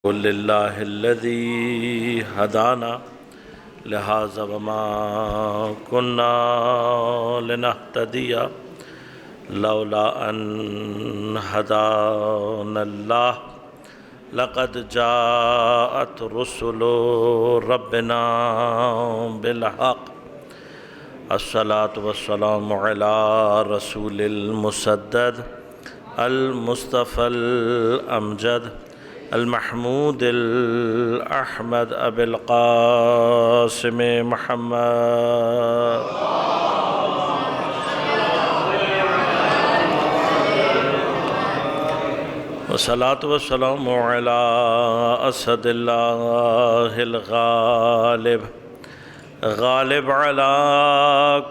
للہ الذی ہدانا لہذا وما كنا لنہتدی لولا ان ہدانا اللہ لقد جاءت رسل ربنا بالحق الصلاة والسلام علی رسول المسدد المصطفى الامجد المحمود الأحمد أبي القاسم محمد والصلاة والسلام على أسد الله الغالب غالب على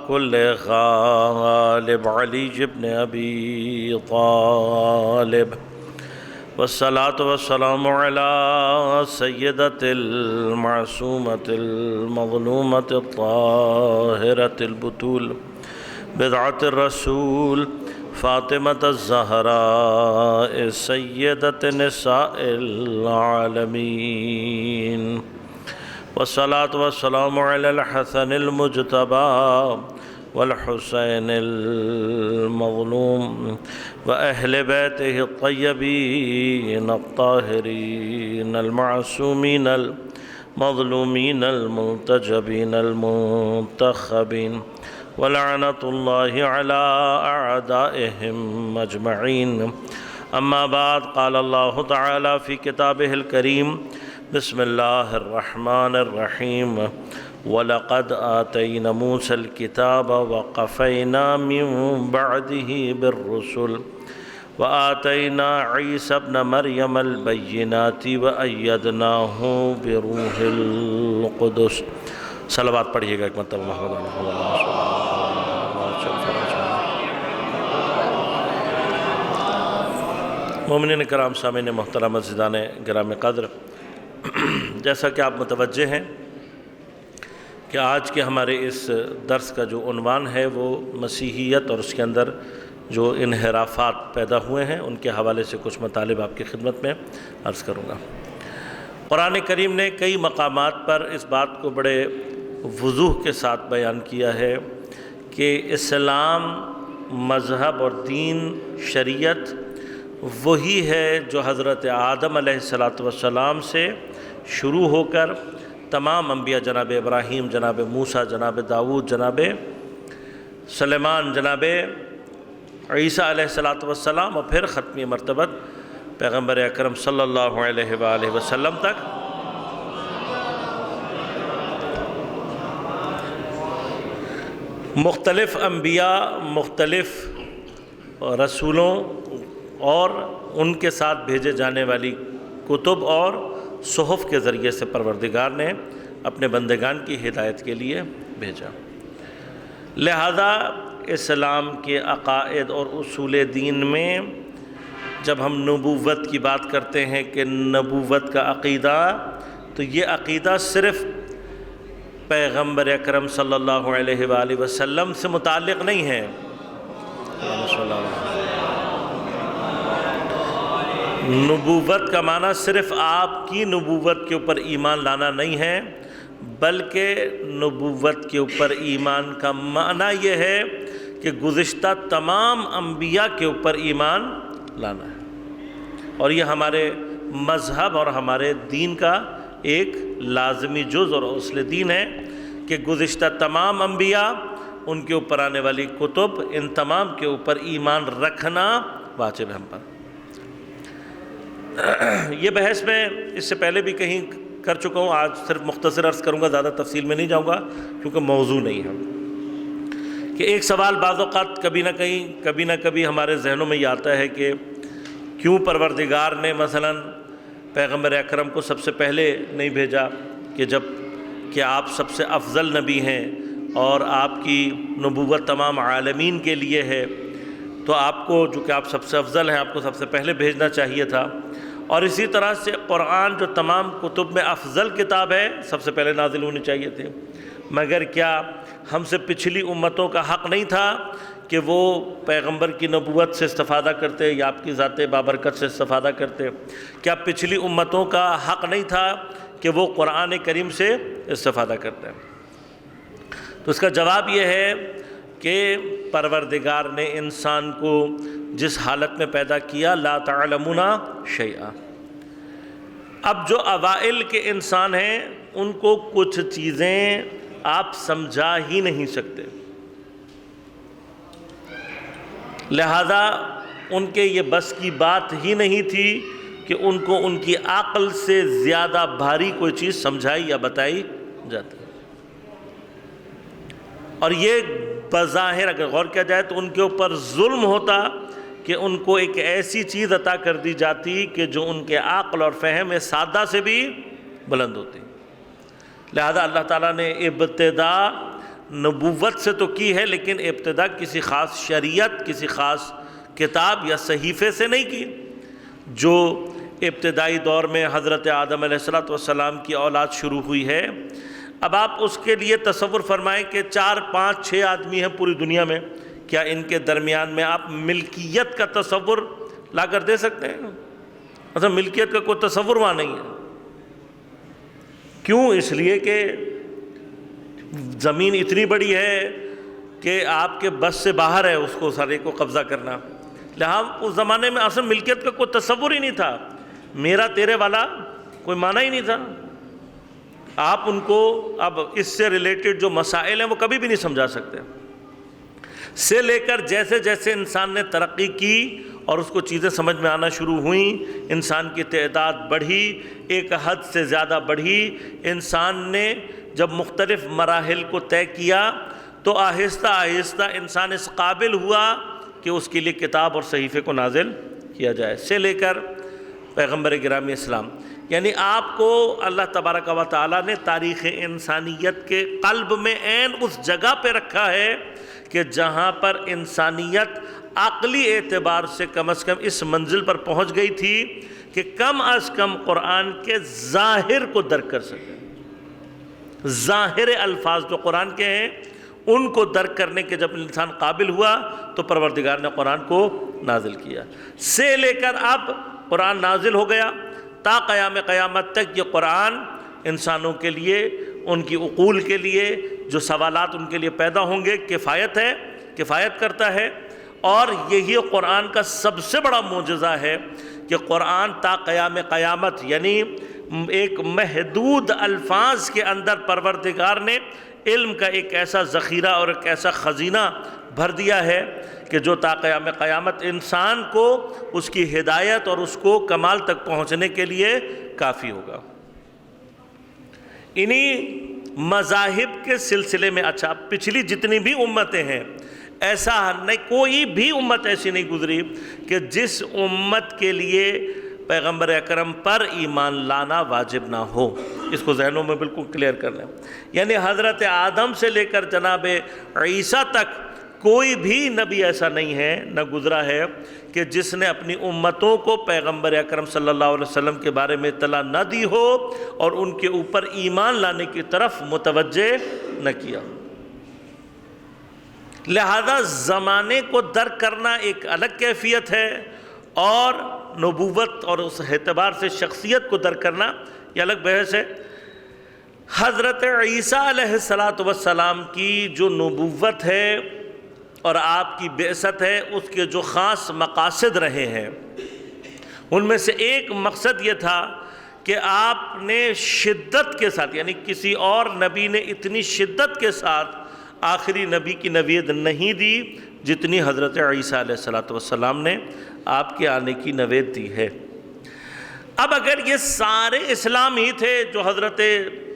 كل غالب علي بن أبي طالب والصلاة والسلام على سيدة المعصومة المظلومة الطاهرة البتول بضعة الرسول فاطمة الزهراء سيدة نساء العالمين والصلاة والسلام على الحسن المجتبى والحسين المظلوم وأهل بيته الطيبين الطاهرين المعصومين المظلومين المنتجبين المنتخبين ولعنة الله على أعدائهم أجمعين أما بعد قال الله تعالى في كتابه الكريم بسم الله الرحمن الرحيم وَلَقَدْ آتَيْنَا مُوسَى الْكِتَابَ وَقَفَيْنَا مِن بَعْدِهِ بِالرُّسُلِ وَآتَيْنَا عِيسَى ابْنَ مَرْيَمَ الْبَيِّنَاتِ وَأَيَّدْنَاهُ بِرُوحِ الْقُدُسِ صلوات پڑھیے گا ایک مرتبہ محمد مومنین کرام سامعین محترم عزیزان گرامی قدر، جیسا کہ آپ متوجہ ہیں کہ آج کے ہمارے اس درس کا جو عنوان ہے وہ مسیحیت اور اس کے اندر جو انحرافات پیدا ہوئے ہیں ان کے حوالے سے کچھ مطالب آپ کی خدمت میں عرض کروں گا۔ قرآن کریم نے کئی مقامات پر اس بات کو بڑے وضوح کے ساتھ بیان کیا ہے کہ اسلام مذہب اور دین شریعت وہی ہے جو حضرت آدم علیہ السلام سے شروع ہو کر تمام انبیاء جناب ابراہیم، جناب موسیٰ، جناب داؤد، جناب سلیمان، جناب عیسیٰ علیہ السلام اور پھر ختمی مرتبت پیغمبر اکرم صلی اللہ علیہ وآلہ وسلم تک مختلف انبیاء، مختلف رسولوں اور ان کے ساتھ بھیجے جانے والی کتب اور صحف کے ذریعے سے پروردگار نے اپنے بندگان کی ہدایت کے لیے بھیجا۔ لہذا اسلام کے عقائد اور اصول دین میں جب ہم نبوت کی بات کرتے ہیں کہ نبوت کا عقیدہ، تو یہ عقیدہ صرف پیغمبر اکرم صلی اللہ علیہ وآلہ وسلم سے متعلق نہیں ہے۔ نبوت کا معنی صرف آپ کی نبوت کے اوپر ایمان لانا نہیں ہے، بلکہ نبوت کے اوپر ایمان کا معنی یہ ہے کہ گزشتہ تمام انبیاء کے اوپر ایمان لانا ہے، اور یہ ہمارے مذہب اور ہمارے دین کا ایک لازمی جز اور اصل دین ہے کہ گزشتہ تمام انبیاء، ان کے اوپر آنے والی کتب، ان تمام کے اوپر ایمان رکھنا واجب ہے ہم پر۔ یہ بحث میں اس سے پہلے بھی کہیں کر چکا ہوں، آج صرف مختصر عرض کروں گا، زیادہ تفصیل میں نہیں جاؤں گا کیونکہ موضوع نہیں ہے، کہ ایک سوال بعض اوقات کبھی نہ کبھی ہمارے ذہنوں میں یہ آتا ہے کہ کیوں پروردگار نے مثلا پیغمبر اکرم کو سب سے پہلے نہیں بھیجا، کہ آپ سب سے افضل نبی ہیں اور آپ کی نبوت تمام عالمین کے لیے ہے، تو آپ کو جو کہ آپ سب سے افضل ہیں، آپ کو سب سے پہلے بھیجنا چاہیے تھا۔ اور اسی طرح سے قرآن جو تمام کتب میں افضل کتاب ہے، سب سے پہلے نازل ہونی چاہیے تھی۔ مگر کیا ہم سے پچھلی امتوں کا حق نہیں تھا کہ وہ پیغمبر کی نبوت سے استفادہ کرتے یا آپ کی ذات بابرکت سے استفادہ کرتے؟ کیا پچھلی امتوں کا حق نہیں تھا کہ وہ قرآن کریم سے استفادہ کرتے ہیں؟ تو اس کا جواب یہ ہے کہ پروردگار نے انسان کو جس حالت میں پیدا کیا، لا تعلمون شیئا، اب جو اوائل کے انسان ہیں ان کو کچھ چیزیں آپ سمجھا ہی نہیں سکتے، لہذا ان کے یہ بس کی بات ہی نہیں تھی کہ ان کو ان کی عقل سے زیادہ بھاری کوئی چیز سمجھائی یا بتائی جاتی۔ اور یہ بظاہر اگر غور کیا جائے تو ان کے اوپر ظلم ہوتا کہ ان کو ایک ایسی چیز عطا کر دی جاتی کہ جو ان کے عقل اور فہم سادہ سے بھی بلند ہوتی۔ لہذا اللہ تعالیٰ نے ابتدا نبوت سے تو کی ہے، لیکن ابتدا کسی خاص شریعت، کسی خاص کتاب یا صحیفے سے نہیں کی۔ جو ابتدائی دور میں حضرت آدم علیہ السلام کی اولاد شروع ہوئی ہے، اب آپ اس کے لیے تصور فرمائیں کہ 4 5 6 آدمی ہیں پوری دنیا میں، کیا ان کے درمیان میں آپ ملکیت کا تصور لا کر دے سکتے ہیں؟ مثلا ملکیت کا کوئی تصور وہاں نہیں ہے۔ کیوں؟ اس لیے کہ زمین اتنی بڑی ہے کہ آپ کے بس سے باہر ہے اس کو سارے کو قبضہ کرنا، لہذا اس زمانے میں اصل ملکیت کا کوئی تصور ہی نہیں تھا، میرا تیرے والا کوئی معنی ہی نہیں تھا۔ آپ ان کو اب اس سے ریلیٹڈ جو مسائل ہیں وہ کبھی بھی نہیں سمجھا سکتے، سے لے کر جیسے جیسے انسان نے ترقی کی اور اس کو چیزیں سمجھ میں آنا شروع ہوئیں، انسان کی تعداد بڑھی، ایک حد سے زیادہ بڑھی، انسان نے جب مختلف مراحل کو طے کیا تو آہستہ آہستہ انسان اس قابل ہوا کہ اس کے لیے کتاب اور صحیفے کو نازل کیا جائے، سے لے کر پیغمبر گرامی اسلام۔ یعنی آپ کو اللہ تبارک و تعالیٰ نے تاریخ انسانیت کے قلب میں عین اس جگہ پہ رکھا ہے کہ جہاں پر انسانیت عقلی اعتبار سے کم از کم اس منزل پر پہنچ گئی تھی کہ کم از کم قرآن کے ظاہر کو درک کر سکے۔ ظاہر الفاظ جو قرآن کے ہیں ان کو درک کرنے کے جب انسان قابل ہوا تو پروردگار نے قرآن کو نازل کیا، سے لے کر اب قرآن نازل ہو گیا تا قیام قیامت تک۔ یہ قرآن انسانوں کے لیے، ان کی عقول کے لیے جو سوالات ان کے لیے پیدا ہوں گے کفایت کرتا ہے، اور یہی قرآن کا سب سے بڑا معجزہ ہے کہ قرآن تا قیام قیامت، یعنی ایک محدود الفاظ کے اندر پروردگار نے علم کا ایک ایسا ذخیرہ اور ایک ایسا خزینہ بھر دیا ہے کہ جو تا قیام قیامت انسان کو اس کی ہدایت اور اس کو کمال تک پہنچنے کے لیے کافی ہوگا۔ انہی مذاہب کے سلسلے میں اچھا پچھلی جتنی بھی امتیں ہیں، ایسا نہیں، کوئی بھی امت ایسی نہیں گزری کہ جس امت کے لیے پیغمبر اکرم پر ایمان لانا واجب نہ ہو۔ اس کو ذہنوں میں بالکل کلیئر کر لیں۔ یعنی حضرت آدم سے لے کر جناب عیسیٰ تک کوئی بھی نبی ایسا نہیں ہے، نہ گزرا ہے کہ جس نے اپنی امتوں کو پیغمبر اکرم صلی اللہ علیہ وسلم کے بارے میں اطلاع نہ دی ہو اور ان کے اوپر ایمان لانے کی طرف متوجہ نہ کیا۔ لہذا زمانے کو درک کرنا ایک الگ کیفیت ہے، اور نبوت اور اس اعتبار سے شخصیت کو درک کرنا یہ الگ بحث ہے۔ حضرت عیسیٰ علیہ السلام کی جو نبوت ہے اور آپ کی بعثت ہے، اس کے جو خاص مقاصد رہے ہیں، ان میں سے ایک مقصد یہ تھا کہ آپ نے شدت کے ساتھ، یعنی کسی اور نبی نے اتنی شدت کے ساتھ آخری نبی کی نوید نہیں دی جتنی حضرت عیسیٰ علیہ السلام نے آپ کے آنے کی نوید دی ہے۔ اب اگر یہ سارے اسلام ہی تھے جو حضرت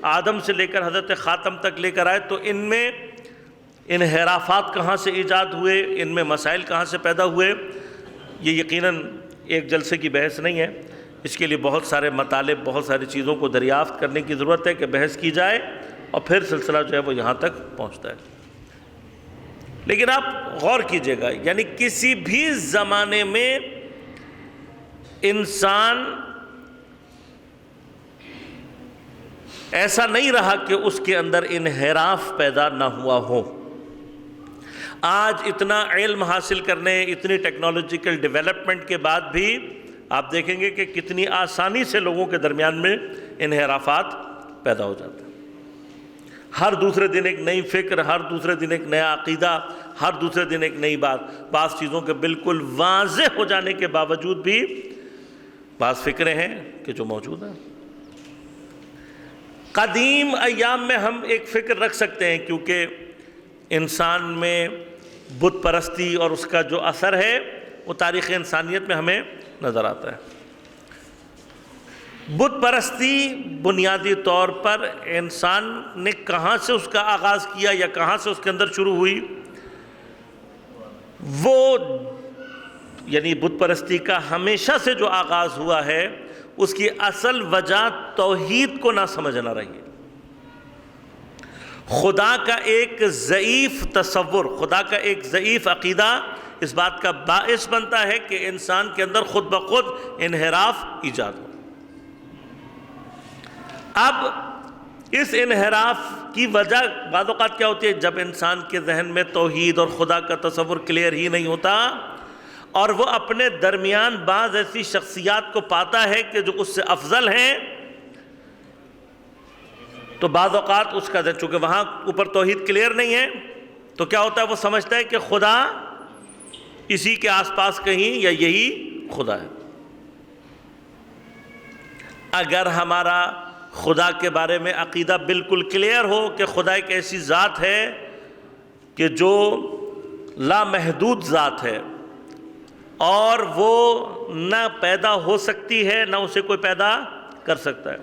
آدم سے لے کر حضرت خاتم تک لے کر آئے، تو ان میں انحرافات کہاں سے ایجاد ہوئے، ان میں مسائل کہاں سے پیدا ہوئے، یہ یقیناً ایک جلسے کی بحث نہیں ہے۔ اس کے لیے بہت سارے مطالب، بہت ساری چیزوں کو دریافت کرنے کی ضرورت ہے کہ بحث کی جائے، اور پھر سلسلہ جو ہے وہ یہاں تک پہنچتا ہے۔ لیکن آپ غور کیجئے گا، یعنی کسی بھی زمانے میں انسان ایسا نہیں رہا کہ اس کے اندر انحراف پیدا نہ ہوا ہو۔ آج اتنا علم حاصل کرنے، اتنی ٹیکنالوجیکل ڈیولپمنٹ کے بعد بھی آپ دیکھیں گے کہ کتنی آسانی سے لوگوں کے درمیان میں انحرافات پیدا ہو جاتے ہیں۔ ہر دوسرے دن ایک نئی فکر، ہر دوسرے دن ایک نیا عقیدہ، ہر دوسرے دن ایک نئی بات، بعض چیزوں کے بالکل واضح ہو جانے کے باوجود بھی بعض فکریں ہیں کہ جو موجود ہیں۔ قدیم ایام میں ہم ایک فکر رکھ سکتے ہیں، کیونکہ انسان میں بت پرستی اور اس کا جو اثر ہے وہ تاریخ انسانیت میں ہمیں نظر آتا ہے۔ بت پرستی بنیادی طور پر انسان نے کہاں سے اس کا آغاز کیا یا کہاں سے اس کے اندر شروع ہوئی، وہ یعنی بت پرستی کا ہمیشہ سے جو آغاز ہوا ہے اس کی اصل وجہ توحید کو نہ سمجھنا رہی ہے۔ خدا کا ایک ضعیف تصور، خدا کا ایک ضعیف عقیدہ اس بات کا باعث بنتا ہے کہ انسان کے اندر خود بخود انحراف ایجاد ہو۔ اب اس انحراف کی وجہ بعض اوقات کیا ہوتی ہے؟ جب انسان کے ذہن میں توحید اور خدا کا تصور کلیئر ہی نہیں ہوتا اور وہ اپنے درمیان بعض ایسی شخصیات کو پاتا ہے کہ جو اس سے افضل ہیں، تو بعض اوقات اس کا ذہن، چونکہ وہاں اوپر توحید کلیئر نہیں ہے، تو کیا ہوتا ہے؟ وہ سمجھتا ہے کہ خدا اسی کے آس پاس کہیں یا یہی خدا ہے۔ اگر ہمارا خدا کے بارے میں عقیدہ بالکل کلیئر ہو کہ خدا ایک ایسی ذات ہے کہ جو لامحدود ذات ہے اور وہ نہ پیدا ہو سکتی ہے نہ اسے کوئی پیدا کر سکتا ہے،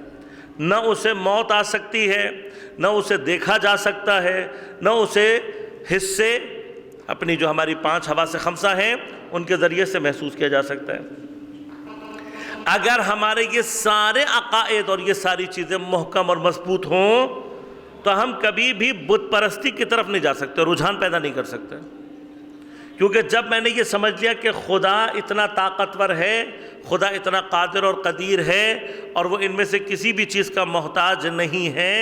نہ اسے موت آ سکتی ہے، نہ اسے دیکھا جا سکتا ہے، نہ اسے حصے اپنی جو ہماری 5 حواس خمسہ ہیں ان کے ذریعے سے محسوس کیا جا سکتا ہے۔ اگر ہمارے یہ سارے عقائد اور یہ ساری چیزیں محکم اور مضبوط ہوں تو ہم کبھی بھی بت پرستی کی طرف نہیں جا سکتے، رجحان پیدا نہیں کر سکتے، کیونکہ جب میں نے یہ سمجھ لیا کہ خدا اتنا طاقتور ہے، خدا اتنا قادر اور قدیر ہے اور وہ ان میں سے کسی بھی چیز کا محتاج نہیں ہے،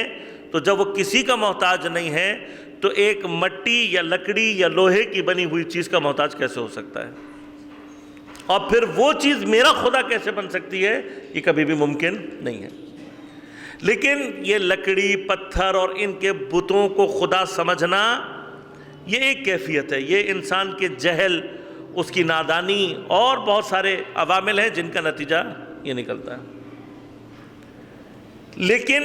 تو جب وہ کسی کا محتاج نہیں ہے تو ایک مٹی یا لکڑی یا لوہے کی بنی ہوئی چیز کا محتاج کیسے ہو سکتا ہے؟ اور پھر وہ چیز میرا خدا کیسے بن سکتی ہے؟ یہ کبھی بھی ممکن نہیں ہے۔ لیکن یہ لکڑی، پتھر اور ان کے بتوں کو خدا سمجھنا یہ ایک کیفیت ہے، یہ انسان کے جہل، اس کی نادانی اور بہت سارے عوامل ہیں جن کا نتیجہ یہ نکلتا ہے۔ لیکن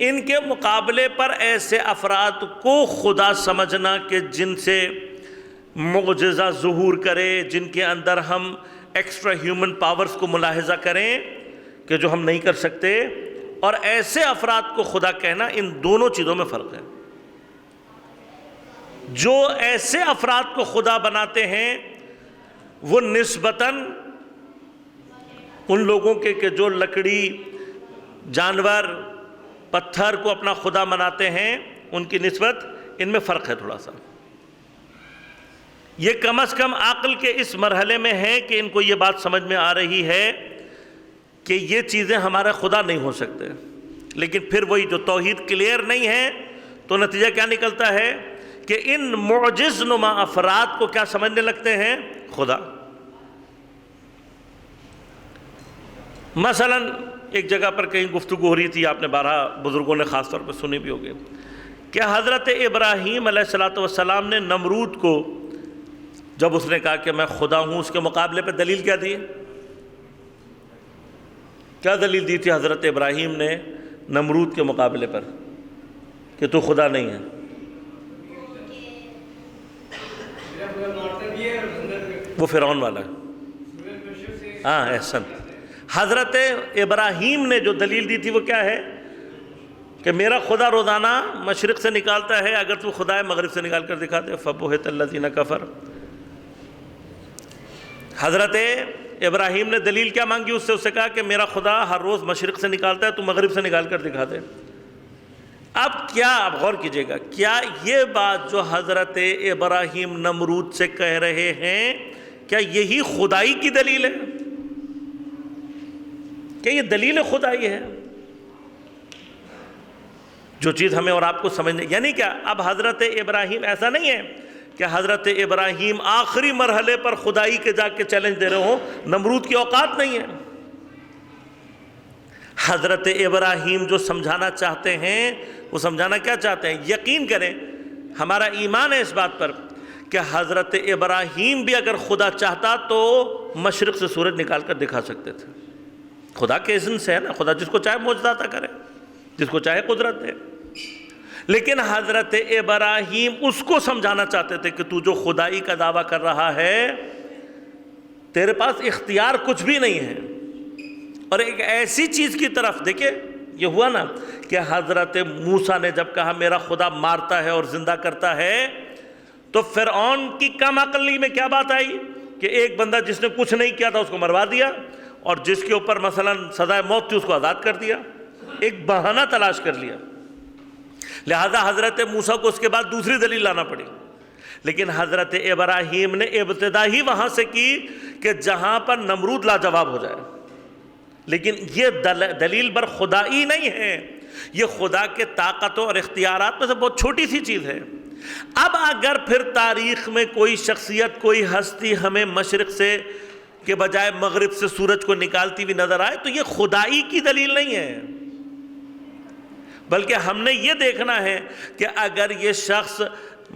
ان کے مقابلے پر ایسے افراد کو خدا سمجھنا کہ جن سے معجزہ ظہور کرے، جن کے اندر ہم ایکسٹرا ہیومن پاورز کو ملاحظہ کریں کہ جو ہم نہیں کر سکتے، اور ایسے افراد کو خدا کہنا، ان دونوں چیزوں میں فرق ہے۔ جو ایسے افراد کو خدا بناتے ہیں وہ نسبتاً ان لوگوں کے کہ جو لکڑی، جانور، پتھر کو اپنا خدا مناتے ہیں، ان کی نسبت ان میں فرق ہے تھوڑا سا۔ یہ کم از کم عقل کے اس مرحلے میں ہے کہ ان کو یہ بات سمجھ میں آ رہی ہے کہ یہ چیزیں ہمارا خدا نہیں ہو سکتے، لیکن پھر وہی جو توحید کلیئر نہیں ہے تو نتیجہ کیا نکلتا ہے کہ ان معجز نما افراد کو کیا سمجھنے لگتے ہیں؟ خدا۔ مثلا ایک جگہ پر کہیں گفتگو ہو رہی تھی، آپ نے 12 بزرگوں نے خاص طور پر سنی بھی ہوگی، کہ حضرت ابراہیم علیہ السلام نے نمرود کو جب اس نے کہا کہ میں خدا ہوں، اس کے مقابلے پہ دلیل کیا دی؟ کیا دلیل دی تھی حضرت ابراہیم نے نمرود کے مقابلے پر کہ تو خدا نہیں ہے؟ وہ فرعون والا ہے۔ ہاں احسن۔ حضرت ابراہیم نے جو دلیل دی تھی وہ کیا ہے؟ کہ میرا خدا روزانہ مشرق سے نکالتا ہے، اگر تو خدا ہے مغرب سے نکال کر دکھا دے۔ فَبُہِتَ الَّذِينَ كَفَرُوا۔ حضرت ابراہیم نے دلیل کیا مانگی اس سے کہا کہ میرا خدا ہر روز مشرق سے نکالتا ہے، تو مغرب سے نکال کر دکھا دے۔ اب کیا، آپ غور کیجئے گا، کیا یہ بات جو حضرت ابراہیم نمرود سے کہہ رہے ہیں، کیا یہی خدائی کی دلیل ہے؟ کیا یہ دلیل خدائی ہے؟ جو چیز ہمیں اور آپ کو سمجھنے، یعنی کیا اب حضرت ابراہیم ایسا نہیں ہے کہ حضرت ابراہیم آخری مرحلے پر خدائی کے جا کے چیلنج دے رہے ہوں، نمرود کی اوقات نہیں ہے۔ حضرت ابراہیم جو سمجھانا چاہتے ہیں وہ سمجھانا کیا چاہتے ہیں؟ یقین کریں، ہمارا ایمان ہے اس بات پر کہ حضرت ابراہیم بھی اگر خدا چاہتا تو مشرق سے سورج نکال کر دکھا سکتے تھے۔ خدا کے اذن سے ہے نا، خدا جس کو چاہے معجزہ عطا کرے، جس کو چاہے قدرت دے۔ لیکن حضرت ابراہیم اس کو سمجھانا چاہتے تھے کہ تو جو خدائی کا دعویٰ کر رہا ہے تیرے پاس اختیار کچھ بھی نہیں ہے۔ اور ایک ایسی چیز کی طرف دیکھیں، یہ ہوا نا کہ حضرت موسیٰ نے جب کہا میرا خدا مارتا ہے اور زندہ کرتا ہے، تو فرعون کی کم عقلی میں کیا بات آئی کہ ایک بندہ جس نے کچھ نہیں کیا تھا اس کو مروا دیا، اور جس کے اوپر مثلا سزائے موت تھی اس کو آزاد کر دیا، ایک بہانہ تلاش کر لیا۔ لہذا حضرت موسیٰ کو اس کے بعد دوسری دلیل لانا پڑی، لیکن حضرت ابراہیم نے ابتدا ہی وہاں سے کی کہ جہاں پر نمرود لاجواب ہو جائے۔ لیکن یہ دلیل بر خدائی نہیں ہے، یہ خدا کے طاقتوں اور اختیارات میں سے بہت چھوٹی سی چیز ہے۔ اب اگر پھر تاریخ میں کوئی شخصیت، کوئی ہستی ہمیں مشرق سے کے بجائے مغرب سے سورج کو نکالتی ہوئی نظر آئے تو یہ خدائی کی دلیل نہیں ہے، بلکہ ہم نے یہ دیکھنا ہے کہ اگر یہ شخص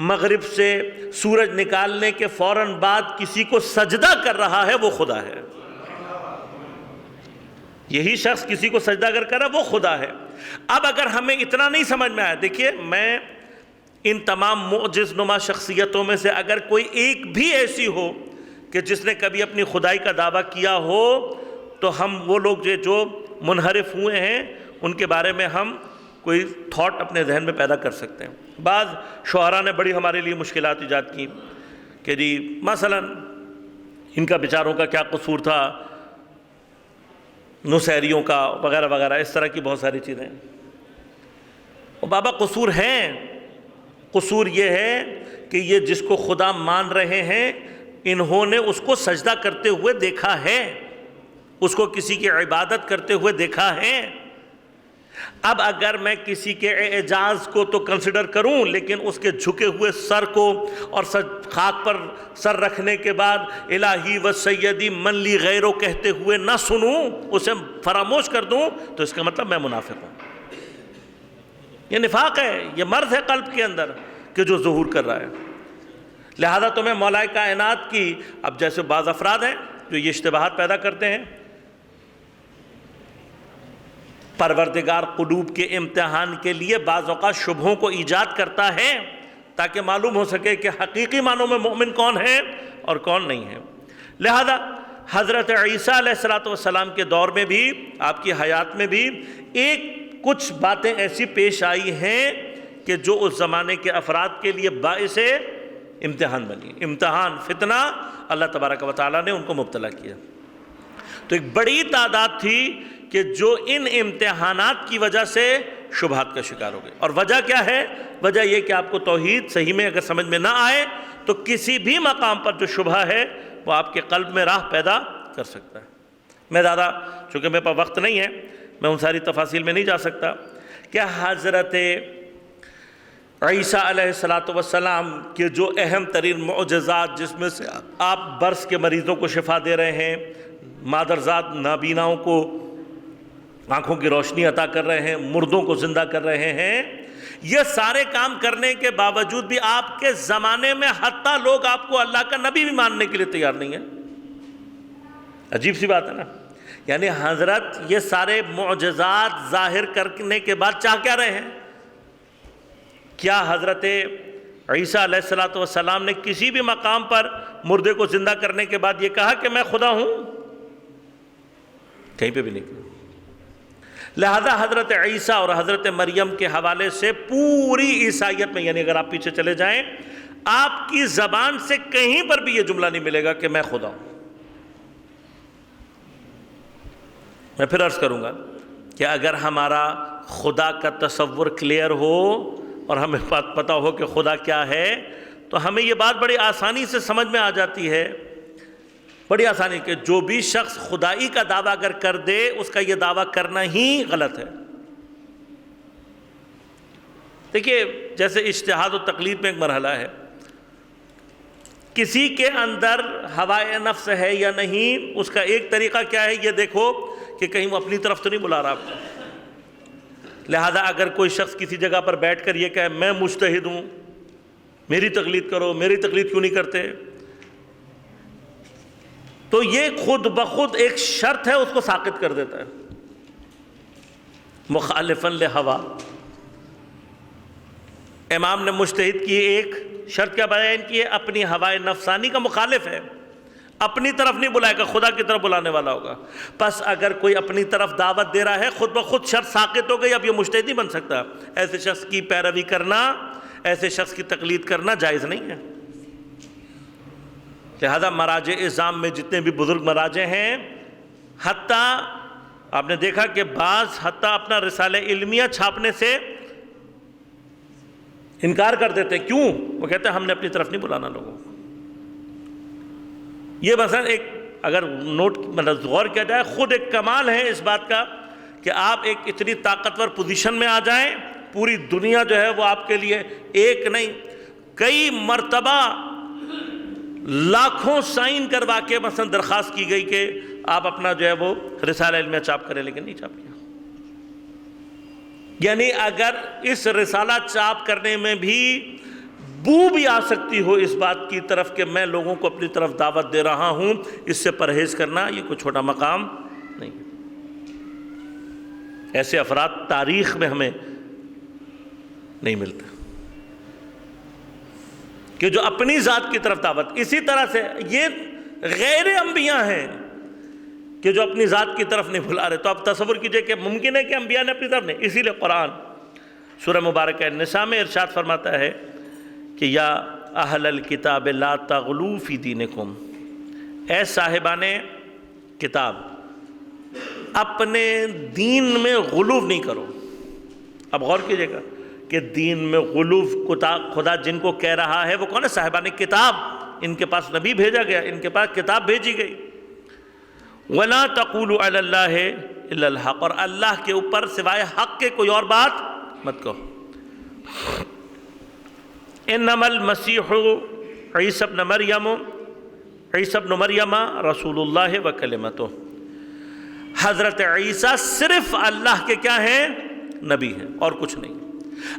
مغرب سے سورج نکالنے کے فوراً بعد کسی کو سجدہ کر رہا ہے وہ خدا ہے۔ یہی شخص کسی کو سجدہ اگر کر رہا ہے وہ خدا ہے۔ اب اگر ہمیں اتنا نہیں سمجھ میں آیا، دیکھیے میں ان تمام معجز نما شخصیتوں میں سے اگر کوئی ایک بھی ایسی ہو کہ جس نے کبھی اپنی خدائی کا دعویٰ کیا ہو تو ہم وہ لوگ جو منحرف ہوئے ہیں ان کے بارے میں ہم کوئی تھاٹ اپنے ذہن میں پیدا کر سکتے ہیں۔ بعض شعراء نے بڑی ہمارے لیے مشکلات ایجاد کی کہ جی مثلا ان کا بیچاروں کا کیا قصور تھا، نصیریوں کا وغیرہ وغیرہ، اس طرح کی بہت ساری چیزیں۔ اور بابا قصور ہیں، قصور یہ ہے کہ یہ جس کو خدا مان رہے ہیں انہوں نے اس کو سجدہ کرتے ہوئے دیکھا ہے، اس کو کسی کی عبادت کرتے ہوئے دیکھا ہے۔ اب اگر میں کسی کے اعجاز کو تو کنسیڈر کروں لیکن اس کے جھکے ہوئے سر کو اور خاک پر سر رکھنے کے بعد الہی و سیدی من لی غیرو کہتے ہوئے نہ سنوں، اسے فراموش کر دوں، تو اس کا مطلب میں منافق ہوں۔ یہ نفاق ہے، یہ مرض ہے قلب کے اندر کہ جو ظہور کر رہا ہے۔ لہذا تمہیں مولا کائنات کی، اب جیسے بعض افراد ہیں جو یہ اشتباہات پیدا کرتے ہیں، پروردگار قلوب کے امتحان کے لیے بعض اوقات شبہوں کو ایجاد کرتا ہے تاکہ معلوم ہو سکے کہ حقیقی معنوں میں مومن کون ہے اور کون نہیں ہے۔ لہذا حضرت عیسیٰ علیہ السلام کے دور میں بھی، آپ کی حیات میں بھی کچھ باتیں ایسی پیش آئی ہیں کہ جو اس زمانے کے افراد کے لیے باعث امتحان بنی، امتحان، فتنہ، اللہ تبارک و تعالیٰ نے ان کو مبتلا کیا۔ تو ایک بڑی تعداد تھی کہ جو ان امتحانات کی وجہ سے شبہات کا شکار ہو گئے۔ اور وجہ کیا ہے؟ وجہ یہ کہ آپ کو توحید صحیح میں اگر سمجھ میں نہ آئے تو کسی بھی مقام پر جو شبہ ہے وہ آپ کے قلب میں راہ پیدا کر سکتا ہے۔ میں زیادہ، چونکہ میرے پاس وقت نہیں ہے، میں ان ساری تفاصیل میں نہیں جا سکتا کہ حضرت عیسیٰ علیہ السلام کے جو اہم ترین معجزات، جس میں سے آپ برس کے مریضوں کو شفا دے رہے ہیں، مادرزاد نابیناؤں کو آنکھوں کی روشنی عطا کر رہے ہیں، مردوں کو زندہ کر رہے ہیں، یہ سارے کام کرنے کے باوجود بھی آپ کے زمانے میں حتیٰ لوگ آپ کو اللہ کا نبی بھی ماننے کے لیے تیار نہیں ہیں۔ عجیب سی بات ہے نا، یعنی حضرت یہ سارے معجزات ظاہر کرنے کے بعد چاہ کیا رہے ہیں؟ کیا حضرت عیسیٰ علیہ السلام نے کسی بھی مقام پر مردے کو زندہ کرنے کے بعد یہ کہا کہ میں خدا ہوں؟ کہیں پہ بھی نہیں کہا۔ لہذا حضرت عیسیٰ اور حضرت مریم کے حوالے سے پوری عیسائیت میں، یعنی اگر آپ پیچھے چلے جائیں، آپ کی زبان سے کہیں پر بھی یہ جملہ نہیں ملے گا کہ میں خدا ہوں۔ میں پھر عرض کروں گا کہ اگر ہمارا خدا کا تصور کلیئر ہو اور ہمیں پتہ ہو کہ خدا کیا ہے تو ہمیں یہ بات بڑی آسانی سے سمجھ میں آ جاتی ہے، بڑی آسانی، کہ جو بھی شخص خدائی کا دعویٰ اگر کر دے اس کا یہ دعویٰ کرنا ہی غلط ہے۔ دیکھیے جیسے اجتہاد و تقلید میں ایک مرحلہ ہے، کسی کے اندر ہوائے نفس ہے یا نہیں، اس کا ایک طریقہ کیا ہے یہ دیکھو کہ کہیں وہ اپنی طرف تو نہیں بلا رہا آپ کو۔ لہذا اگر کوئی شخص کسی جگہ پر بیٹھ کر یہ کہے میں مجتہد ہوں، میری تقلید کرو، میری تقلید کیوں نہیں کرتے، تو یہ خود بخود ایک شرط ہے، اس کو ساقط کر دیتا ہے، مخالفاً لہوا۔ امام نے مجتہد کی ایک شرط کیا بیان کی ہے؟ اپنی ہوائے نفسانی کا مخالف ہے، اپنی طرف نہیں بلائے گا، خدا کی طرف بلانے والا ہوگا۔ پس اگر کوئی اپنی طرف دعوت دے رہا ہے، خود بخود شرط ساقط ہو گئی، اب یہ مجتہد نہیں بن سکتا۔ ایسے شخص کی پیروی کرنا، ایسے شخص کی تقلید کرنا جائز نہیں ہے۔ لہذا مراجع اعظام میں جتنے بھی بزرگ مراجع ہیں، حتیٰ آپ نے دیکھا کہ بعض حتیٰ اپنا رسالہ علمیہ چھاپنے سے انکار کر دیتے ہیں۔ کیوں؟ وہ کہتے ہیں ہم نے اپنی طرف نہیں بلانا لوگوں کو۔ یہ مثلا ایک اگر نوٹ مطلب غور کیا جائے، خود ایک کمال ہے اس بات کا کہ آپ ایک اتنی طاقتور پوزیشن میں آ جائیں، پوری دنیا جو ہے وہ آپ کے لیے ایک نہیں کئی مرتبہ لاکھوں سائن کروا کے مثلا درخواست کی گئی کہ آپ اپنا جو ہے وہ رسالہ علمیہ چاپ کریں، لیکن نہیں چاپ کیا۔ یعنی اگر اس رسالہ چاپ کرنے میں بھی بو بھی آ سکتی ہو اس بات کی طرف کہ میں لوگوں کو اپنی طرف دعوت دے رہا ہوں، اس سے پرہیز کرنا یہ کوئی چھوٹا مقام نہیں۔ ایسے افراد تاریخ میں ہمیں نہیں ملتے کہ جو اپنی ذات کی طرف دعوت۔ اسی طرح سے یہ غیر انبیاء ہیں کہ جو اپنی ذات کی طرف نہیں بلا رہے۔ تو آپ تصور کیجئے کہ ممکن ہے کہ انبیاء نے اپنی طرف نہیں۔ اسی لیے قرآن سورہ مبارکہ النساء میں ارشاد فرماتا ہے کہ یا اہل الکتاب لا تغلوا فی دینکم، اے صاحبان کتاب اپنے دین میں غلو نہیں کرو۔ اب غور کیجئے گا کہ دین میں غلو خدا جن کو کہہ رہا ہے وہ کون ہے؟ صاحبان کتاب، ان کے پاس نبی بھیجا گیا، ان کے پاس کتاب بھیجی گئی۔ وَلَا تَقُولُوا عَلَى اللَّهِ إِلَّا الْحَقَّ، اور اللہ کے اوپر سوائے حق کے کوئی اور بات مت کہو۔ اِنَّمَا الْمَسِيحُ عِيسَى ابْنُ مَرْيَمَ رسول اللہ وَكَلِمَتُهُ، حضرت عیسیٰ صرف اللہ کے کیا ہیں؟ نبی ہیں، اور کچھ نہیں۔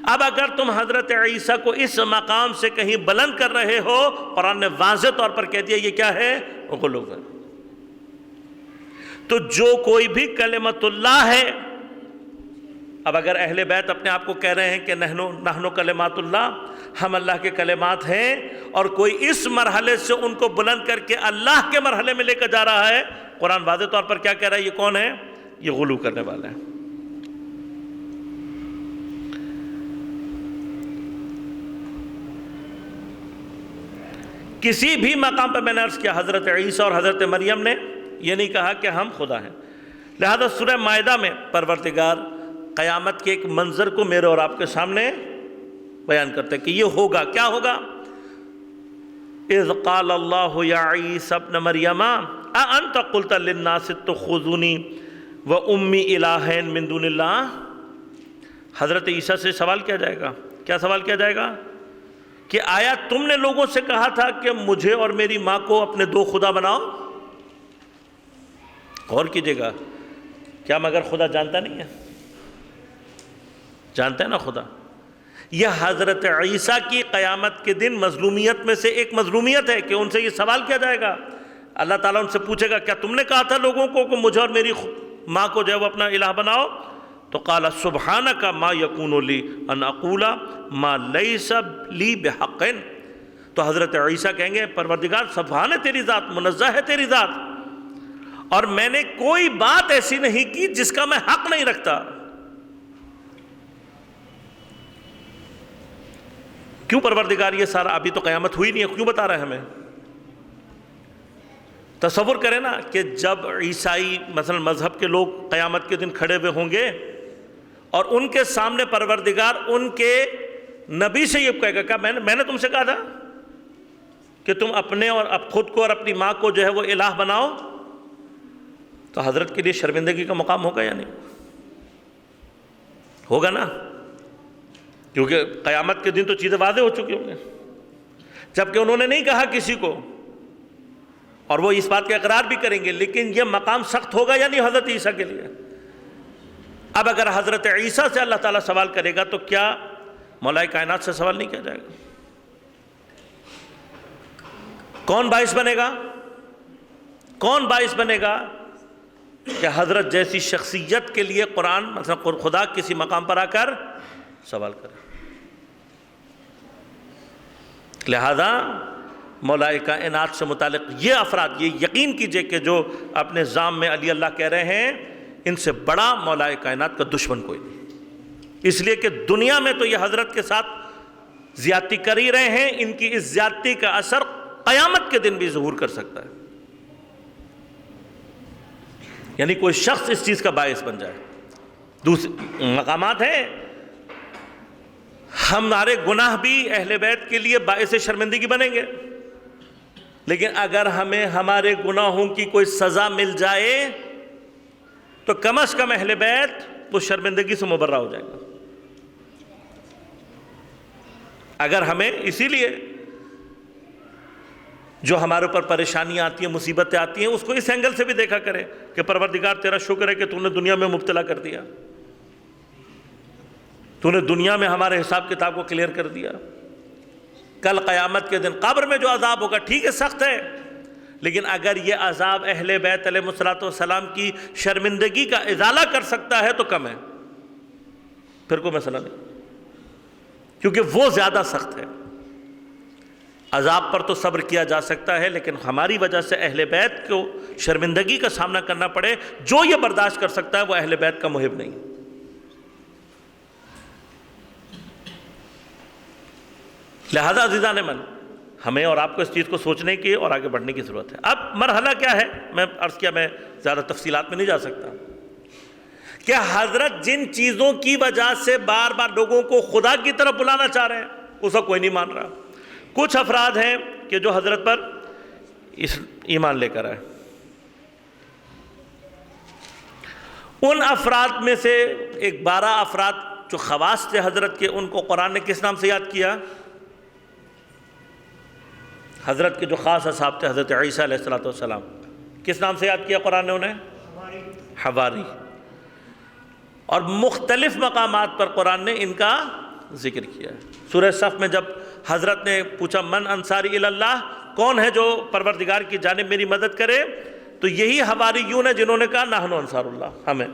اب اگر تم حضرت عیسیٰ کو اس مقام سے کہیں بلند کر رہے ہو، قرآن نے واضح طور پر کہہ دیا یہ کیا ہے؟ غلو ہے۔ تو جو کوئی بھی کلمت اللہ ہے، اب اگر اہل بیت اپنے آپ کو کہہ رہے ہیں کہ نحن کلمات اللہ، ہم اللہ کے کلمات ہیں، اور کوئی اس مرحلے سے ان کو بلند کر کے اللہ کے مرحلے میں لے کر جا رہا ہے، قرآن واضح طور پر کیا کہہ رہا ہے؟ یہ کون ہے؟ یہ غلو کرنے والا ہے۔ کسی بھی مقام پر میں نے عرض کیا حضرت عیسیٰ اور حضرت مریم نے یہ نہیں کہا کہ ہم خدا ہیں۔ لہذا سورہ مائدہ میں پروردگار قیامت کے ایک منظر کو میرے اور آپ کے سامنے بیان کرتے ہیں کہ یہ ہوگا۔ کیا ہوگا؟ اذ قال اللہ یا عیسیٰ ابن مریم اانت قلت للناس اتخذونی وامی الہین من دون اللہ، حضرت عیسیٰ سے سوال کیا جائے گا۔ کیا سوال کیا جائے گا؟ کہ آیا تم نے لوگوں سے کہا تھا کہ مجھے اور میری ماں کو اپنے دو خدا بناؤ؟ غور کیجئے گا، کیا مگر خدا جانتا نہیں ہے؟ جانتا ہے نا خدا۔ یہ حضرت عیسیٰ کی قیامت کے دن مظلومیت میں سے ایک مظلومیت ہے کہ ان سے یہ سوال کیا جائے گا۔ اللہ تعالیٰ ان سے پوچھے گا کیا تم نے کہا تھا لوگوں کو کہ مجھے اور میری ماں کو جو ہے وہ اپنا الہ بناؤ؟ تو قال سبحانک ما یکون لی ان اقول ما لیس لی بحق، تو حضرت عیسیٰ کہیں گے پروردگار سبحان ہے تیری ذات، منزہ ہے تیری ذات، اور میں نے کوئی بات ایسی نہیں کی جس کا میں حق نہیں رکھتا۔ کیوں پروردگار یہ سارا؟ ابھی تو قیامت ہوئی نہیں ہے، کیوں بتا رہے ہیں ہمیں؟ تصور کریں نا کہ جب عیسائی مثلا مذہب کے لوگ قیامت کے دن کھڑے ہوئے ہوں گے اور ان کے سامنے پروردگار ان کے نبی سے یہ کہے گا کیا میں نے تم سے کہا تھا کہ تم اپنے اور خود کو اور اپنی ماں کو جو ہے وہ الہ بناؤ؟ تو حضرت کے لیے شرمندگی کا مقام ہوگا یا نہیں؟ ہوگا نا، کیونکہ قیامت کے دن تو چیزیں واضح ہو چکی ہوں گے۔ جبکہ انہوں نے نہیں کہا کسی کو، اور وہ اس بات کا اقرار بھی کریں گے، لیکن یہ مقام سخت ہوگا یا نہیں حضرت عیسیٰ کے لیے؟ اب اگر حضرت عیسیٰ سے اللہ تعالیٰ سوال کرے گا تو کیا مولا کائنات سے سوال نہیں کیا جائے گا؟ کون باعث بنے گا؟ کون باعث بنے گا کہ حضرت جیسی شخصیت کے لیے قرآن مثلا خدا کسی مقام پر آ کر سوال کرے؟ لہذا مولا کائنات سے متعلق یہ افراد یہ یقین کیجئے کہ جو اپنے ذام میں علی اللہ کہہ رہے ہیں، ان سے بڑا مولا کائنات کا دشمن کوئی نہیں، اس لیے کہ دنیا میں تو یہ حضرت کے ساتھ زیادتی کر ہی رہے ہیں، ان کی اس زیادتی کا اثر قیامت کے دن بھی ظہور کر سکتا ہے، یعنی کوئی شخص اس چیز کا باعث بن جائے۔ دوسرے مقامات ہیں، ہمارے گناہ بھی اہل بیت کے لیے باعث شرمندگی بنیں گے، لیکن اگر ہمیں ہمارے گناہوں کی کوئی سزا مل جائے تو کم از کم اہل بیت وہ شرمندگی سے مبرہ ہو جائے گا۔ اگر ہمیں اسی لیے جو ہمارے اوپر پریشانیاں آتی ہیں، مصیبتیں آتی ہیں، اس کو اس اینگل سے بھی دیکھا کرے کہ پروردگار تیرا شکر ہے کہ تو نے دنیا میں مبتلا کر دیا، تو نے دنیا میں ہمارے حساب کتاب کو کلیئر کر دیا۔ کل قیامت کے دن قبر میں جو عذاب ہوگا ٹھیک ہے سخت ہے، لیکن اگر یہ عذاب اہل بیت علیہ السلام کی شرمندگی کا ازالہ کر سکتا ہے تو کم ہے، پھر کوئی مسئلہ نہیں، کیونکہ وہ زیادہ سخت ہے۔ عذاب پر تو صبر کیا جا سکتا ہے، لیکن ہماری وجہ سے اہل بیت کو شرمندگی کا سامنا کرنا پڑے، جو یہ برداشت کر سکتا ہے وہ اہل بیت کا محب نہیں۔ لہذا عزیزان من، ہمیں اور آپ کو اس چیز کو سوچنے کی اور آگے بڑھنے کی ضرورت ہے۔ اب مرحلہ کیا ہے، میں عرض کیا میں زیادہ تفصیلات میں نہیں جا سکتا، کہ حضرت جن چیزوں کی وجہ سے بار بار لوگوں کو خدا کی طرف بلانا چاہ رہے ہیں اس کا کوئی نہیں مان رہا۔ کچھ افراد ہیں کہ جو حضرت پر ایمان لے کر آئے، ان افراد میں سے ایک 12 افراد جو خواص تھے حضرت کے، ان کو قرآن نے کس نام سے یاد کیا؟ حضرت کے جو خاص اصحاب تھے حضرت عیسیٰ علیہ السلام، کس نام سے یاد کیا قرآن نے انہیں؟ حواری۔ اور مختلف مقامات پر قرآن نے ان کا ذکر کیا ہے۔ سورہ صف میں جب حضرت نے پوچھا من انصاری الی اللہ، کون ہے جو پروردگار کی جانب میری مدد کرے، تو یہی حواریون ہیں جنہوں نے کہا نحن انصار اللہ، ہمیں۔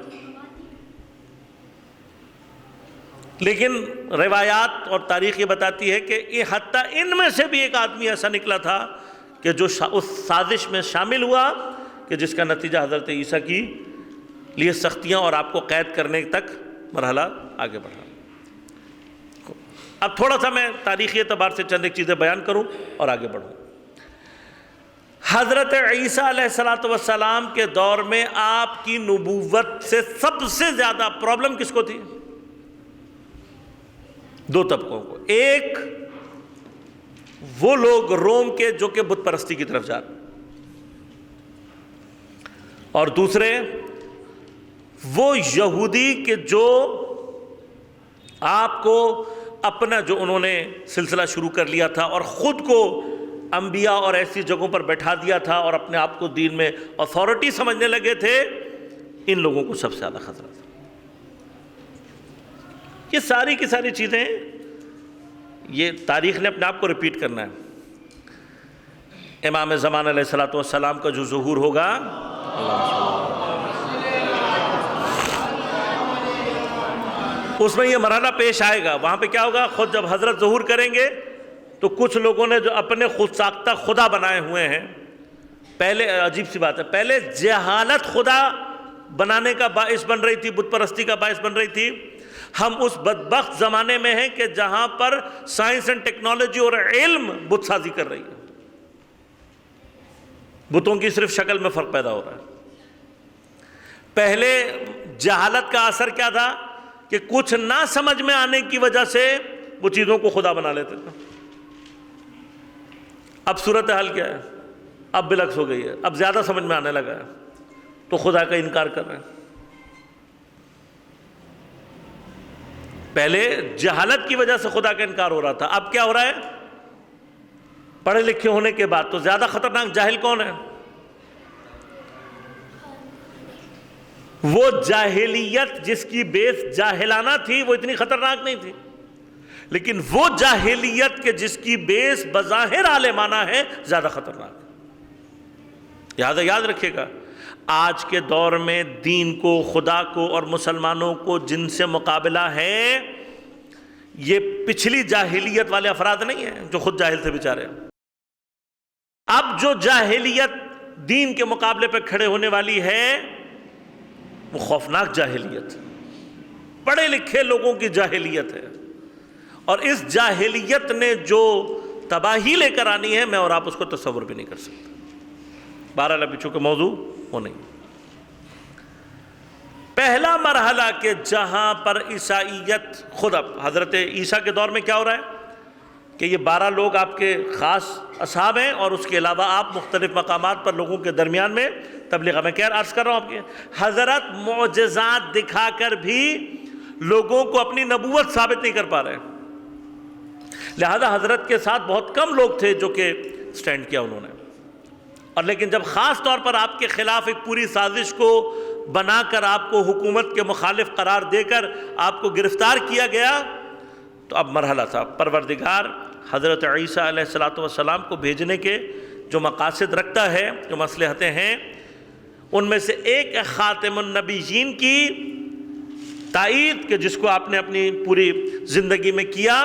لیکن روایات اور تاریخ یہ بتاتی ہے کہ حتیٰ ان میں سے بھی ایک آدمی ایسا نکلا تھا کہ جو اس سازش میں شامل ہوا کہ جس کا نتیجہ حضرت عیسیٰ کی لیے سختیاں اور آپ کو قید کرنے تک مرحلہ آگے بڑھا۔ اب تھوڑا سا میں تاریخی اعتبار سے چند ایک چیزیں بیان کروں اور آگے بڑھوں۔ حضرت عیسیٰ علیہ السلام کے دور میں آپ کی نبوت سے سب سے زیادہ پرابلم کس کو تھی؟ 2 طبقوں کو۔ ایک وہ لوگ روم کے جو کہ بت پرستی کی طرف جا رہے، اور دوسرے وہ یہودی کہ جو آپ کو اپنا جو انہوں نے سلسلہ شروع کر لیا تھا اور خود کو انبیاء اور ایسی جگہوں پر بیٹھا دیا تھا اور اپنے آپ کو دین میں اتھارٹی سمجھنے لگے تھے، ان لوگوں کو سب سے زیادہ خطرہ تھا۔ یہ ساری کی ساری چیزیں یہ تاریخ نے اپنے آپ کو ریپیٹ کرنا ہے۔ امام زمان علیہ السلام کا جو ظہور ہوگا، اس میں یہ مرحلہ پیش آئے گا۔ وہاں پہ کیا ہوگا، خود جب حضرت ظہور کریں گے تو کچھ لوگوں نے جو اپنے خود ساختہ خدا بنائے ہوئے ہیں، پہلے عجیب سی بات ہے، پہلے جہالت خدا بنانے کا باعث بن رہی تھی، بت پرستی کا باعث بن رہی تھی۔ ہم اس بدبخت زمانے میں ہیں کہ جہاں پر سائنس اینڈ ٹیکنالوجی اور علم بت سازی کر رہی ہے، بتوں کی صرف شکل میں فرق پیدا ہو رہا ہے۔ پہلے جہالت کا اثر کیا تھا کہ کچھ نہ سمجھ میں آنے کی وجہ سے وہ چیزوں کو خدا بنا لیتے تھے۔ اب صورتحال کیا ہے، اب بالعکس ہو گئی ہے، اب زیادہ سمجھ میں آنے لگا ہے تو خدا کا انکار کر رہے ہیں۔ پہلے جہالت کی وجہ سے خدا کا انکار ہو رہا تھا، اب کیا ہو رہا ہے، پڑھے لکھے ہونے کے بعد تو زیادہ خطرناک جاہل کون ہے؟ وہ جاہلیت جس کی بیس جاہلانہ تھی وہ اتنی خطرناک نہیں تھی، لیکن وہ جاہلیت کے جس کی بیس بظاہر عالمانہ ہے زیادہ خطرناک ہے۔ لہذا یاد رکھیے گا، آج کے دور میں دین کو، خدا کو اور مسلمانوں کو جن سے مقابلہ ہے یہ پچھلی جاہلیت والے افراد نہیں ہیں جو خود جاہل تھے بیچارے۔ اب جو جاہلیت دین کے مقابلے پہ کھڑے ہونے والی ہے وہ خوفناک جاہلیت، پڑھے لکھے لوگوں کی جاہلیت ہے، اور اس جاہلیت نے جو تباہی لے کر آنی ہے میں اور آپ اس کو تصور بھی نہیں کر سکتے۔ بہرحال ابھی چونکہ موضوع وہ نہیں، پہلا مرحلہ کہ جہاں پر عیسائیت خود، اب حضرت عیسیٰ کے دور میں کیا ہو رہا ہے کہ یہ 12 لوگ آپ کے خاص اصحاب ہیں، اور اس کے علاوہ آپ مختلف مقامات پر لوگوں کے درمیان میں تبلیغ، میں عرض کر رہا ہوں آپ کے حضرت معجزات دکھا کر بھی لوگوں کو اپنی نبوت ثابت نہیں کر پا رہے، لہذا حضرت کے ساتھ بہت کم لوگ تھے جو کہ سٹینڈ کیا انہوں نے، اور لیکن جب خاص طور پر آپ کے خلاف ایک پوری سازش کو بنا کر آپ کو حکومت کے مخالف قرار دے کر آپ کو گرفتار کیا گیا تو اب مرحلہ تھا۔ پروردگار حضرت عیسیٰ علیہ السلام کو بھیجنے کے جو مقاصد رکھتا ہے، جو مصلحتیں ہیں، ان میں سے ایک خاتم النبیین کی تائید کہ جس کو آپ نے اپنی پوری زندگی میں کیا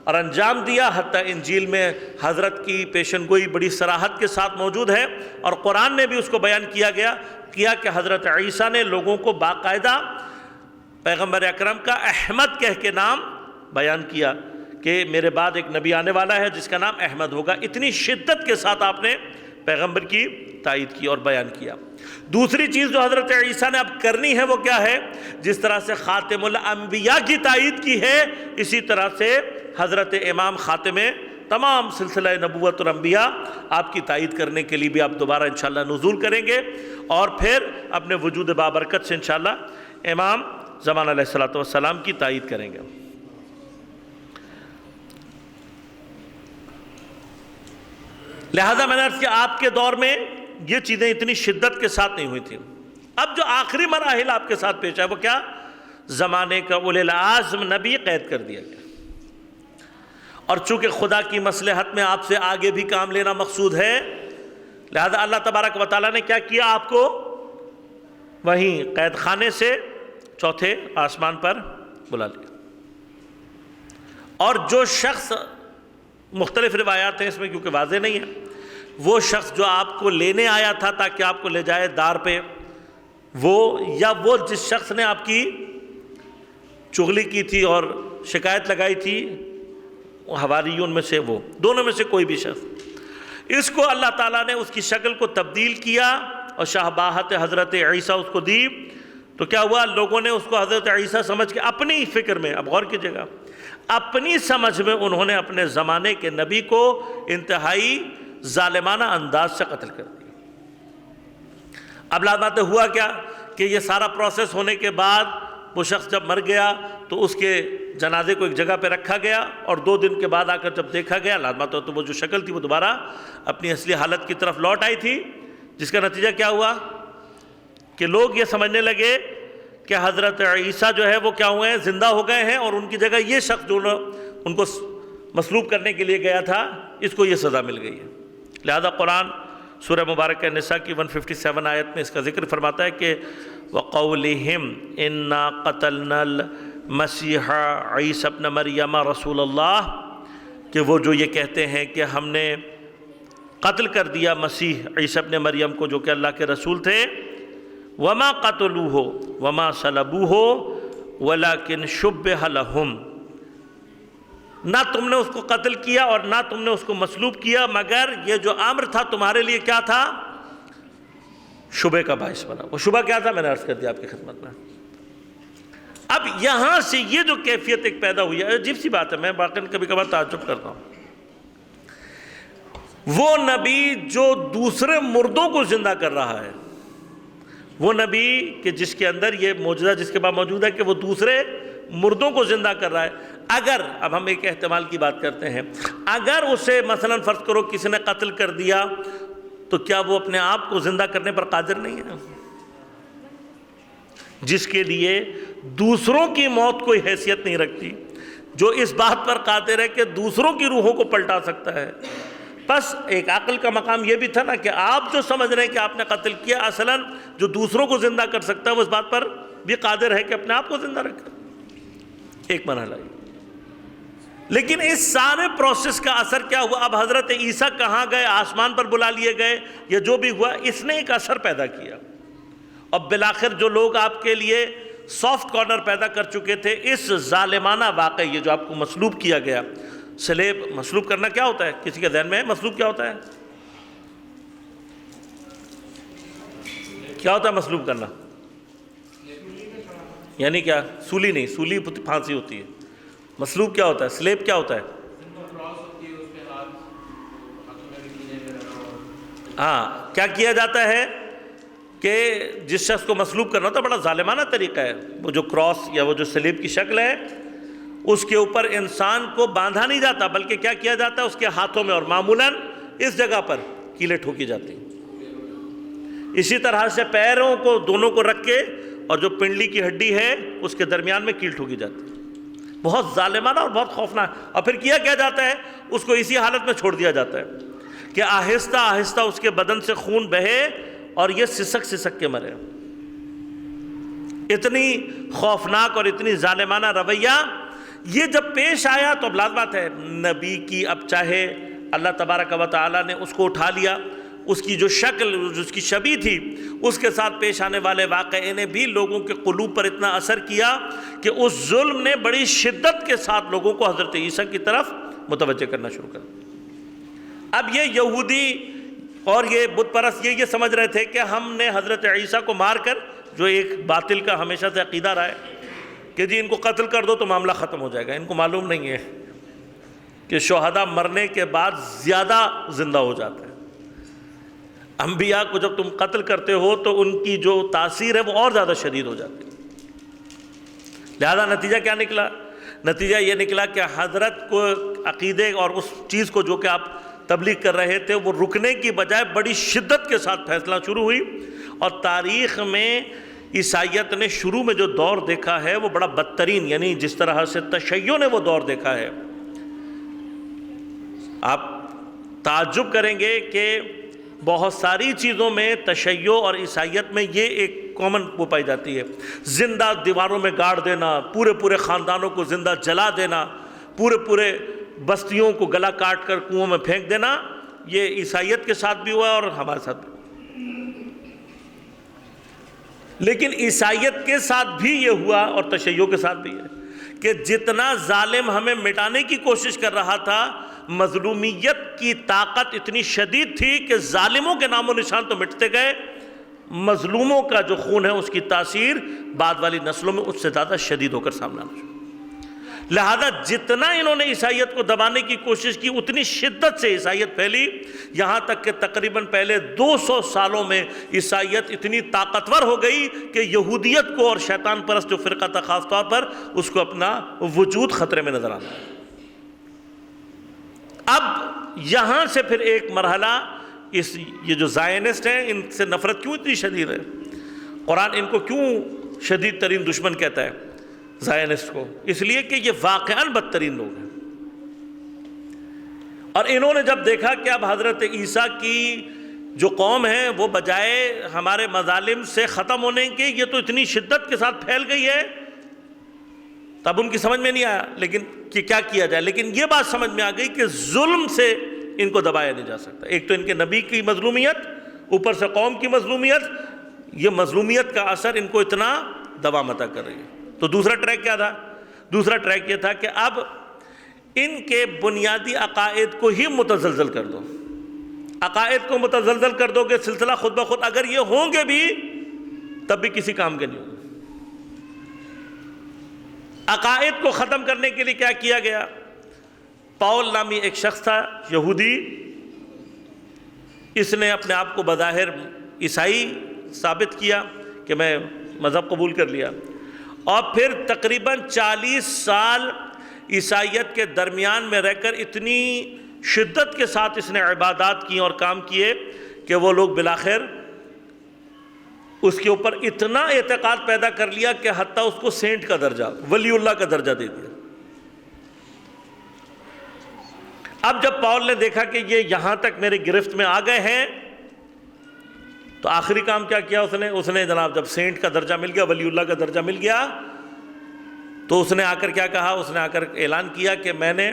اور انجام دیا، حتیٰ انجیل میں حضرت کی پیشن گوئی بڑی صراحت کے ساتھ موجود ہے، اور قرآن میں بھی اس کو بیان کیا کہ حضرت عیسیٰ نے لوگوں کو باقاعدہ پیغمبر اکرم کا احمد کہہ کے نام بیان کیا کہ میرے بعد ایک نبی آنے والا ہے جس کا نام احمد ہوگا۔ اتنی شدت کے ساتھ آپ نے پیغمبر کی تائید کی اور بیان کیا۔ دوسری چیز جو حضرت عیسیٰ نے اب کرنی ہے وہ کیا ہے؟ جس طرح سے خاتم الانبیاء کی تائید کی ہے، اسی طرح سے حضرت امام خاتم تمام سلسلہ نبوت اور انبیاء آپ کی تائید کرنے کے لیے بھی آپ دوبارہ انشاءاللہ نزول کریں گے، اور پھر اپنے وجود بابرکت سے انشاءاللہ امام زمان علیہ السلام کی تائید کریں گے۔ لہذا میں نے عرض کیا آپ کے دور میں یہ چیزیں اتنی شدت کے ساتھ نہیں ہوئی تھیں۔ اب جو آخری مراحل آپ کے ساتھ پیش ہے وہ کیا؟ زمانے کا اولی العزم نبی قید کر دیا گیا، اور چونکہ خدا کی مصلحت میں آپ سے آگے بھی کام لینا مقصود ہے، لہذا اللہ تبارک و تعالیٰ نے کیا کیا؟ آپ کو وہیں قید خانے سے چوتھے آسمان پر بلا لیا، اور جو شخص، مختلف روایات ہیں اس میں کیونکہ واضح نہیں ہے، وہ شخص جو آپ کو لینے آیا تھا تاکہ آپ کو لے جائے دار پہ، وہ یا وہ جس شخص نے آپ کی چغلی کی تھی اور شکایت لگائی تھی، وہ حواریون میں سے، وہ دونوں میں سے کوئی بھی شخص، اس کو اللہ تعالیٰ نے اس کی شکل کو تبدیل کیا اور شہباہت حضرت عیسیٰ اس کو دی، تو کیا ہوا؟ لوگوں نے اس کو حضرت عیسیٰ سمجھ کے اپنی فکر میں، اب غور کیجیے گا، اپنی سمجھ میں انہوں نے اپنے زمانے کے نبی کو انتہائی ظالمانہ انداز سے قتل کر دیا۔ اب لازمات ہوا کیا کہ یہ سارا پروسیس ہونے کے بعد وہ شخص جب مر گیا تو اس کے جنازے کو ایک جگہ پہ رکھا گیا، اور 2 دن کے بعد آ کر جب دیکھا گیا لازمات تو وہ جو شکل تھی وہ دوبارہ اپنی اصلی حالت کی طرف لوٹ آئی تھی، جس کا نتیجہ کیا ہوا کہ لوگ یہ سمجھنے لگے کہ حضرت عیسیٰ جو ہے وہ کیا ہوئے ہیں؟ زندہ ہو گئے ہیں، اور ان کی جگہ یہ شخص جو ان کو مصلوب کرنے کے لیے گیا تھا اس کو یہ سزا مل گئی ہے۔ لہذا قرآن سورہ مبارکہ نساء کی 157 آیت میں اس کا ذکر فرماتا ہے کہ وَقَوْلِهِمْ إِنَّا قَتَلْنَا الْمَسِيحَ عِيسَى ابْنَ مَرْيَمَ رَسُولَ اللَّهِ، کہ وہ جو یہ کہتے ہیں کہ ہم نے قتل کر دیا مسیح عیسیٰ ابن مریم کو جو کہ اللہ کے رسول تھے، وَمَا قَتَلُوهُ وَمَا صَلَبُوهُ وَلَكِنْ شُبِّهَ لَهُمْ، نہ تم نے اس کو قتل کیا اور نہ تم نے اس کو مصلوب کیا، مگر یہ جو امر تھا تمہارے لیے کیا تھا؟ شبہ کا باعث بنا۔ وہ شبہ کیا تھا؟ میں نے عرض کر دیا آپ کی خدمت میں۔ اب یہاں سے یہ جو کیفیت ایک پیدا ہوئی ہے، عجیب سی بات ہے، میں واقعاً کبھی کبھار تعجب کرتا ہوں، وہ نبی جو دوسرے مردوں کو زندہ کر رہا ہے، وہ نبی کہ جس کے اندر یہ معجزہ جس کے بعد موجود ہے کہ وہ دوسرے مردوں کو زندہ کر رہا ہے. اگر اب ہم ایک احتمال کی بات کرتے ہیں، اگر اسے مثلا فرض کرو کسی نے قتل کر دیا تو کیا وہ اپنے آپ کو زندہ کرنے پر قادر نہیں ہے؟ جس کے لیے دوسروں کی موت کوئی حیثیت نہیں رکھتی، جو اس بات پر قادر ہے کہ دوسروں کی روحوں کو پلٹا سکتا ہے. بس ایک عقل کا مقام یہ بھی تھا نا کہ آپ جو سمجھ رہے ہیں کہ آپ نے قتل کیا، اصلاً جو دوسروں کو زندہ کر سکتا ہے وہ اس بات پر بھی قادر ہے کہ اپنے آپ کو زندہ رکھے. ایک مرحلہ یہ. لیکن اس سارے پروسیس کا اثر کیا ہوا؟ اب حضرت عیسیٰ کہاں گئے؟ آسمان پر بلا لیے گئے یا جو بھی ہوا، اس نے ایک اثر پیدا کیا. اور بالآخر جو لوگ آپ کے لیے سافٹ کارنر پیدا کر چکے تھے، اس ظالمانہ واقعہ یہ جو آپ کو مصلوب کیا گیا، سلیب مصلوب کرنا کیا ہوتا ہے؟ کسی کے ذہن میں ہے مصلوب کیا ہوتا ہے؟ کیا ہوتا ہے مصلوب کرنا؟ یعنی کیا؟ سولی نہیں، سولی پھانسی ہوتی ہے. مصلوب کیا ہوتا ہے؟ سلیب کیا ہوتا ہے؟ ہاں، کیا کیا جاتا ہے کہ جس شخص کو مصلوب کرنا ہوتا ہے، بڑا ظالمانہ طریقہ ہے، وہ جو کراس یا وہ جو سلیب کی شکل ہے اس کے اوپر انسان کو باندھا نہیں جاتا، بلکہ کیا کیا جاتا ہے؟ اس کے ہاتھوں میں اور معمولاً اس جگہ پر کیلیں ٹھوکی جاتی ہیں. اسی طرح سے پیروں کو دونوں کو رکھ کے اور جو پنڈلی کی ہڈی ہے اس کے درمیان میں کیل ٹھوکی جاتی ہے. بہت ظالمانہ اور بہت خوفناک. اور پھر کیا جاتا ہے؟ اس کو اسی حالت میں چھوڑ دیا جاتا ہے کہ آہستہ آہستہ اس کے بدن سے خون بہے اور یہ سسک سسک کے مرے. اتنی خوفناک اور اتنی ظالمانہ رویہ یہ جب پیش آیا تو اب لازمات ہے نبی کی، اب چاہے اللہ تبارک و تعالیٰ نے اس کو اٹھا لیا، اس کی جو شکل، اس کی شبیہ تھی، اس کے ساتھ پیش آنے والے واقعے نے بھی لوگوں کے قلوب پر اتنا اثر کیا کہ اس ظلم نے بڑی شدت کے ساتھ لوگوں کو حضرت عیسیٰ کی طرف متوجہ کرنا شروع کر دیا. اب یہ یہودی اور یہ بت پرست یہ سمجھ رہے تھے کہ ہم نے حضرت عیسیٰ کو مار کر، جو ایک باطل کا ہمیشہ سے عقیدہ رہا ہے کہ جی ان کو قتل کر دو تو معاملہ ختم ہو جائے گا. ان کو معلوم نہیں ہے کہ شہداء مرنے کے بعد زیادہ زندہ ہو جاتے ہیں. انبیاء کو جب تم قتل کرتے ہو تو ان کی جو تاثیر ہے وہ اور زیادہ شدید ہو جاتی ہے. لہذا نتیجہ کیا نکلا؟ نتیجہ یہ نکلا کہ حضرت کو عقیدے اور اس چیز کو جو کہ آپ تبلیغ کر رہے تھے وہ رکنے کی بجائے بڑی شدت کے ساتھ فیصلہ شروع ہوئی. اور تاریخ میں عیسائیت نے شروع میں جو دور دیکھا ہے وہ بڑا بدترین، یعنی جس طرح سے تشیع نے وہ دور دیکھا ہے، آپ تعجب کریں گے کہ بہت ساری چیزوں میں تشیع اور عیسائیت میں یہ ایک کامن وہ پائی جاتی ہے. زندہ دیواروں میں گاڑ دینا، پورے پورے خاندانوں کو زندہ جلا دینا، پورے بستیوں کو گلا کاٹ کر کنووں میں پھینک دینا، یہ عیسائیت کے ساتھ بھی ہوا اور ہمارے ساتھ بھی. لیکن عیسائیت کے ساتھ بھی یہ ہوا اور تشیع کے ساتھ بھی ہے کہ جتنا ظالم ہمیں مٹانے کی کوشش کر رہا تھا، مظلومیت کی طاقت اتنی شدید تھی کہ ظالموں کے نام و نشان تو مٹتے گئے، مظلوموں کا جو خون ہے اس کی تاثیر بعد والی نسلوں میں اس سے زیادہ شدید ہو کر سامنے آنا شروع. لہذا جتنا انہوں نے عیسائیت کو دبانے کی کوشش کی اتنی شدت سے عیسائیت پھیلی، یہاں تک کہ تقریباً پہلے 200 سالوں میں عیسائیت اتنی طاقتور ہو گئی کہ یہودیت کو اور شیطان پرست جو فرقہ تھا خاص طور پر اس کو اپنا وجود خطرے میں نظر آنا. اب یہاں سے پھر ایک مرحلہ یہ جو زائنسٹ ہیں ان سے نفرت کیوں اتنی شدید ہے؟ قرآن ان کو کیوں شدید ترین دشمن کہتا ہے زائنسٹ کو؟ اس لیے کہ یہ واقعاً بدترین لوگ ہیں. اور انہوں نے جب دیکھا کہ اب حضرت عیسیٰ کی جو قوم ہے وہ بجائے ہمارے مظالم سے ختم ہونے کے یہ تو اتنی شدت کے ساتھ پھیل گئی ہے، تب ان کی سمجھ میں نہیں آیا لیکن کہ کیا کیا جائے. لیکن یہ بات سمجھ میں آ گئی کہ ظلم سے ان کو دبایا نہیں جا سکتا. ایک تو ان کے نبی کی مظلومیت، اوپر سے قوم کی مظلومیت، یہ مظلومیت کا اثر ان کو اتنا دبا متا کر رہی ہے. تو دوسرا ٹریک کیا تھا؟ دوسرا ٹریک یہ تھا کہ اب ان کے بنیادی عقائد کو ہی متزلزل کر دو. عقائد کو متزلزل کر دو کہ سلسلہ خود بخود اگر یہ ہوں گے بھی تب بھی کسی کام کے نہیں ہوں گے. عقائد کو ختم کرنے کے لیے کیا کیا گیا؟ پاول نامی ایک شخص تھا یہودی، اس نے اپنے آپ کو بظاہر عیسائی ثابت کیا کہ میں مذہب قبول کر لیا، اور پھر تقریباً 40 سال عیسائیت کے درمیان میں رہ کر اتنی شدت کے ساتھ اس نے عبادات کی اور کام کیے کہ وہ لوگ بالآخر اس کے اوپر اتنا اعتقاد پیدا کر لیا کہ حتیٰ اس کو سینٹ کا درجہ، ولی اللہ کا درجہ دے دیا۔ اب جب پاول نے دیکھا کہ یہ یہاں تک میرے گرفت میں آ گئے ہیں، تو آخری کام کیا کیا اس نے جناب جب سینٹ کا درجہ مل گیا، ولی اللہ کا درجہ مل گیا، تو اس نے آ کر کیا کہا؟ اس نے آ کر اعلان کیا کہ میں نے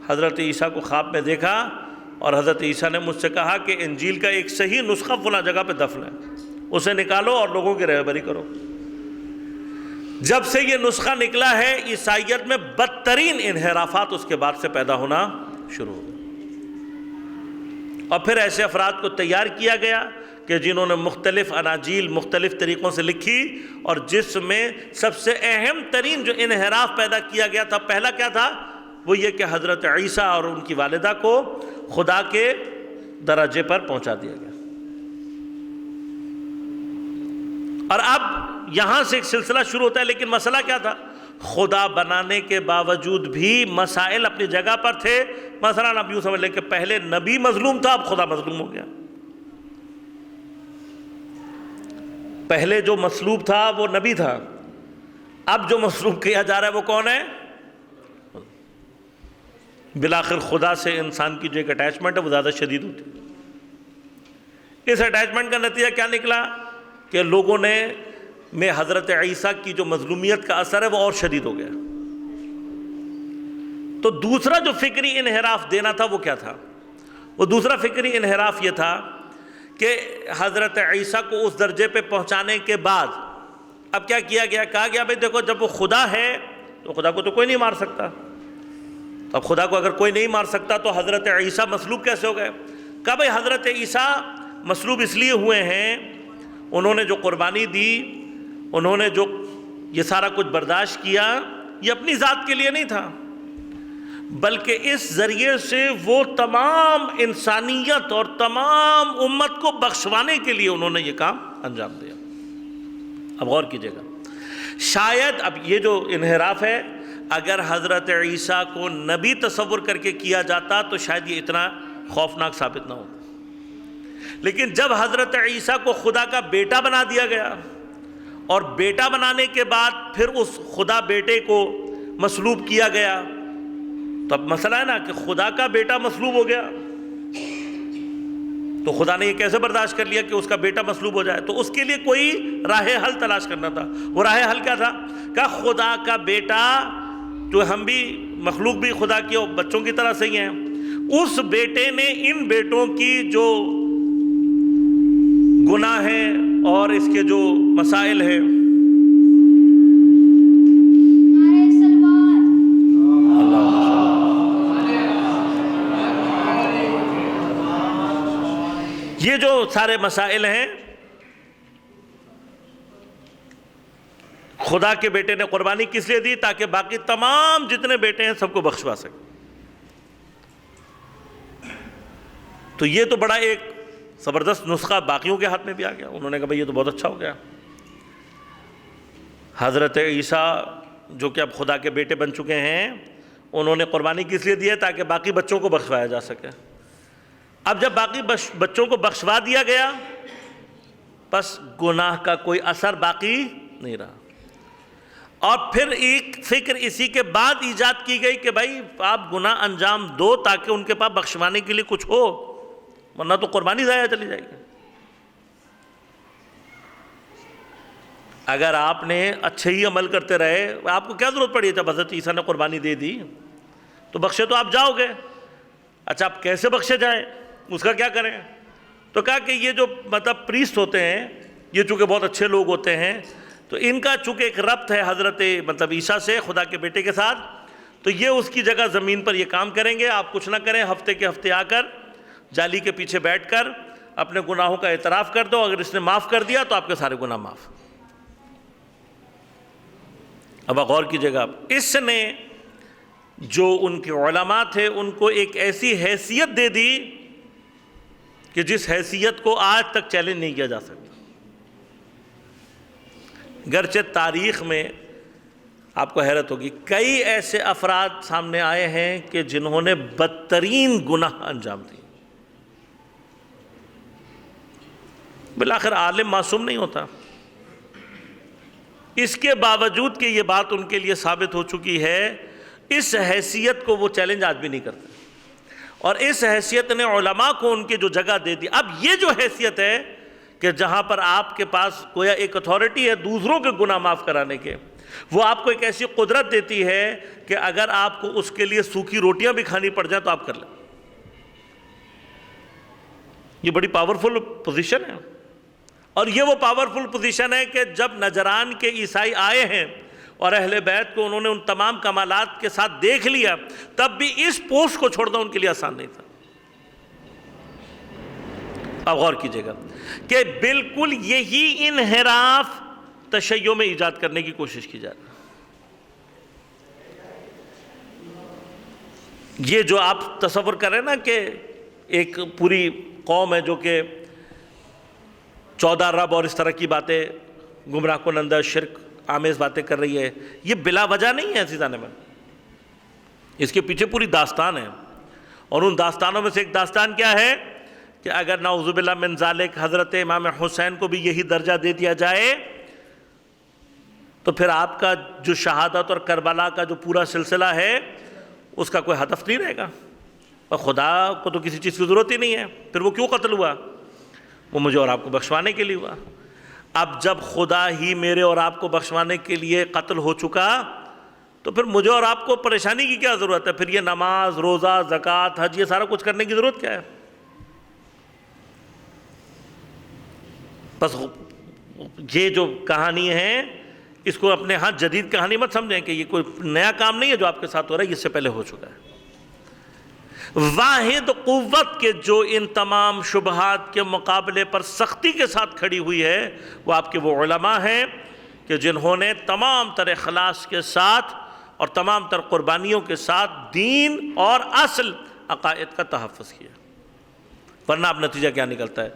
حضرت عیسیٰ کو خواب میں دیکھا اور حضرت عیسیٰ نے مجھ سے کہا کہ انجیل کا ایک صحیح نسخہ فلاں جگہ پہ دفن ہے، اسے نکالو اور لوگوں کی رہبری کرو۔ جب سے یہ نسخہ نکلا ہے، عیسائیت میں بدترین انحرافات اس کے بعد سے پیدا ہونا شروع ہو گئے، اور پھر ایسے افراد کو تیار کیا گیا کہ جنہوں نے مختلف اناجیل مختلف طریقوں سے لکھی، اور جس میں سب سے اہم ترین جو انحراف پیدا کیا گیا تھا، پہلا کیا تھا؟ وہ یہ کہ حضرت عیسیٰ اور ان کی والدہ کو خدا کے درجے پر پہنچا دیا گیا۔ اور اب یہاں سے ایک سلسلہ شروع ہوتا ہے، لیکن مسئلہ کیا تھا؟ خدا بنانے کے باوجود بھی مسائل اپنی جگہ پر تھے۔ مثلا اب یوں سمجھ لیں کہ پہلے نبی مظلوم تھا، اب خدا مظلوم ہو گیا۔ پہلے جو مصلوب تھا وہ نبی تھا، اب جو مصلوب کیا جا رہا ہے وہ کون ہے؟ بالآخر خدا سے انسان کی جو ایک اٹیچمنٹ ہے وہ زیادہ شدید ہوتی ہے۔ اس اٹیچمنٹ کا نتیجہ کیا نکلا کہ لوگوں نے میں حضرت عیسیٰ کی جو مظلومیت کا اثر ہے وہ اور شدید ہو گیا۔ تو دوسرا جو فکری انحراف دینا تھا وہ کیا تھا؟ وہ دوسرا فکری انحراف یہ تھا کہ حضرت عیسیٰ کو اس درجے پہ پہنچانے کے بعد اب کیا کیا گیا؟ کہا گیا بھئی دیکھو، جب وہ خدا ہے تو خدا کو تو کوئی نہیں مار سکتا، اب خدا کو اگر کوئی نہیں مار سکتا تو حضرت عیسیٰ مصلوب کیسے ہو گئے؟ کہا بھئی حضرت عیسیٰ مصلوب اس لیے ہوئے ہیں، انہوں نے جو قربانی دی، انہوں نے جو یہ سارا کچھ برداشت کیا، یہ اپنی ذات کے لیے نہیں تھا، بلکہ اس ذریعے سے وہ تمام انسانیت اور تمام امت کو بخشوانے کے لیے انہوں نے یہ کام انجام دیا۔ اب غور کیجئے گا، شاید اب یہ جو انحراف ہے، اگر حضرت عیسیٰ کو نبی تصور کر کے کیا جاتا تو شاید یہ اتنا خوفناک ثابت نہ ہوتا، لیکن جب حضرت عیسیٰ کو خدا کا بیٹا بنا دیا گیا، اور بیٹا بنانے کے بعد پھر اس خدا بیٹے کو مصلوب کیا گیا، تو اب مسئلہ ہے نا کہ خدا کا بیٹا مصلوب ہو گیا، تو خدا نے یہ کیسے برداشت کر لیا کہ اس کا بیٹا مصلوب ہو جائے؟ تو اس کے لیے کوئی راہ حل تلاش کرنا تھا۔ وہ راہ حل کیا تھا؟ کہ خدا کا بیٹا، جو ہم بھی مخلوق بھی خدا کی اور بچوں کی طرح سے ہی ہیں، اس بیٹے نے ان بیٹوں کی جو گناہ ہیں اور اس کے جو مسائل ہیں، یہ جو سارے مسائل ہیں، خدا کے بیٹے نے قربانی کس لیے دی؟ تاکہ باقی تمام جتنے بیٹے ہیں سب کو بخشوا سکے۔ تو یہ تو بڑا ایک زبردست نسخہ باقیوں کے ہاتھ میں بھی آ گیا۔ انہوں نے کہا بھئی یہ تو بہت اچھا ہو گیا، حضرت عیسیٰ جو کہ اب خدا کے بیٹے بن چکے ہیں، انہوں نے قربانی کس لیے دی ہے؟ تاکہ باقی بچوں کو بخشوایا جا سکے۔ اب جب باقی بچوں کو بخشوا دیا گیا، بس گناہ کا کوئی اثر باقی نہیں رہا۔ اور پھر ایک فکر اسی کے بعد ایجاد کی گئی کہ بھائی آپ گناہ انجام دو تاکہ ان کے پاس بخشوانے کے لیے کچھ ہو، ورنہ تو قربانی ضائع چلی جائے گی۔ اگر آپ نے اچھے ہی عمل کرتے رہے، آپ کو کیا ضرورت پڑی؟ جب حضرت عیسیٰ نے قربانی دے دی تو بخشے تو آپ جاؤ گے۔ اچھا آپ کیسے بخشے جائیں، اس کا کیا کریں؟ تو کہا کہ یہ جو پریسٹ ہوتے ہیں، یہ چونکہ بہت اچھے لوگ ہوتے ہیں، تو ان کا چونکہ ایک ربط ہے حضرت عیسیٰ سے، خدا کے بیٹے کے ساتھ، تو یہ اس کی جگہ زمین پر یہ کام کریں گے۔ آپ کچھ نہ کریں، ہفتے کے ہفتے آ کر جالی کے پیچھے بیٹھ کر اپنے گناہوں کا اعتراف کر دو، اگر اس نے معاف کر دیا تو آپ کے سارے گناہ معاف۔ اب غور کیجئے گا، اس نے جو ان کے علماء تھے ان کو ایک ایسی حیثیت دے دی کہ جس حیثیت کو آج تک چیلنج نہیں کیا جا سکتا۔ گرچہ تاریخ میں آپ کو حیرت ہوگی، کئی ایسے افراد سامنے آئے ہیں کہ جنہوں نے بدترین گناہ انجام دیے، بالآخر عالم معصوم نہیں ہوتا، اس کے باوجود کہ یہ بات ان کے لیے ثابت ہو چکی ہے، اس حیثیت کو وہ چیلنج آج بھی نہیں کرتے، اور اس حیثیت نے علماء کو ان کی جو جگہ دے دی۔ اب یہ جو حیثیت ہے کہ جہاں پر آپ کے پاس گویا ایک اتھارٹی ہے دوسروں کے گناہ معاف کرانے کے، وہ آپ کو ایک ایسی قدرت دیتی ہے کہ اگر آپ کو اس کے لیے سوکھی روٹیاں بھی کھانی پڑ جائیں تو آپ کر لیں۔ یہ بڑی پاورفل پوزیشن ہے، اور یہ وہ پاورفل پوزیشن ہے کہ جب نجران کے عیسائی آئے ہیں اور اہل بیت کو انہوں نے ان تمام کمالات کے ساتھ دیکھ لیا، تب بھی اس پوسٹ کو چھوڑنا ان کے لیے آسان نہیں تھا۔ اب غور کیجئے گا کہ بالکل یہی انحراف تشیع میں ایجاد کرنے کی کوشش کی جا رہی ہے۔ یہ جو آپ تصور کریں نا کہ ایک پوری قوم ہے جو کہ 14 رب اور اس طرح کی باتیں، گمراہ کنندہ شرک آمیز باتیں کر رہی ہے، یہ بلا وجہ نہیں ہے عزیزان من، اس کے پیچھے پوری داستان ہے، اور ان داستانوں میں سے ایک داستان کیا ہے کہ اگر نعوذ باللہ من ذالک حضرت امام حسین کو بھی یہی درجہ دے دیا جائے تو پھر آپ کا جو شہادت اور کربلا کا جو پورا سلسلہ ہے اس کا کوئی ہدف نہیں رہے گا، اور خدا کو تو کسی چیز کی ضرورت ہی نہیں ہے، پھر وہ کیوں قتل ہوا؟ وہ مجھے اور آپ کو بخشوانے کے لیے ہوا۔ اب جب خدا ہی میرے اور آپ کو بخشوانے کے لیے قتل ہو چکا تو پھر مجھے اور آپ کو پریشانی کی کیا ضرورت ہے؟ پھر یہ نماز، روزہ، زکوٰۃ، حج، یہ سارا کچھ کرنے کی ضرورت کیا ہے؟ بس یہ جو کہانی ہے اس کو اپنے ہاں جدید کہانی مت سمجھیں کہ یہ کوئی نیا کام نہیں ہے جو آپ کے ساتھ ہو رہا ہے، اس سے پہلے ہو چکا ہے۔ واحد قوت کے جو ان تمام شبہات کے مقابلے پر سختی کے ساتھ کھڑی ہوئی ہے وہ آپ کے وہ علماء ہیں کہ جنہوں نے تمام تر اخلاص کے ساتھ اور تمام تر قربانیوں کے ساتھ دین اور اصل عقائد کا تحفظ کیا، ورنہ اب نتیجہ کیا نکلتا ہے؟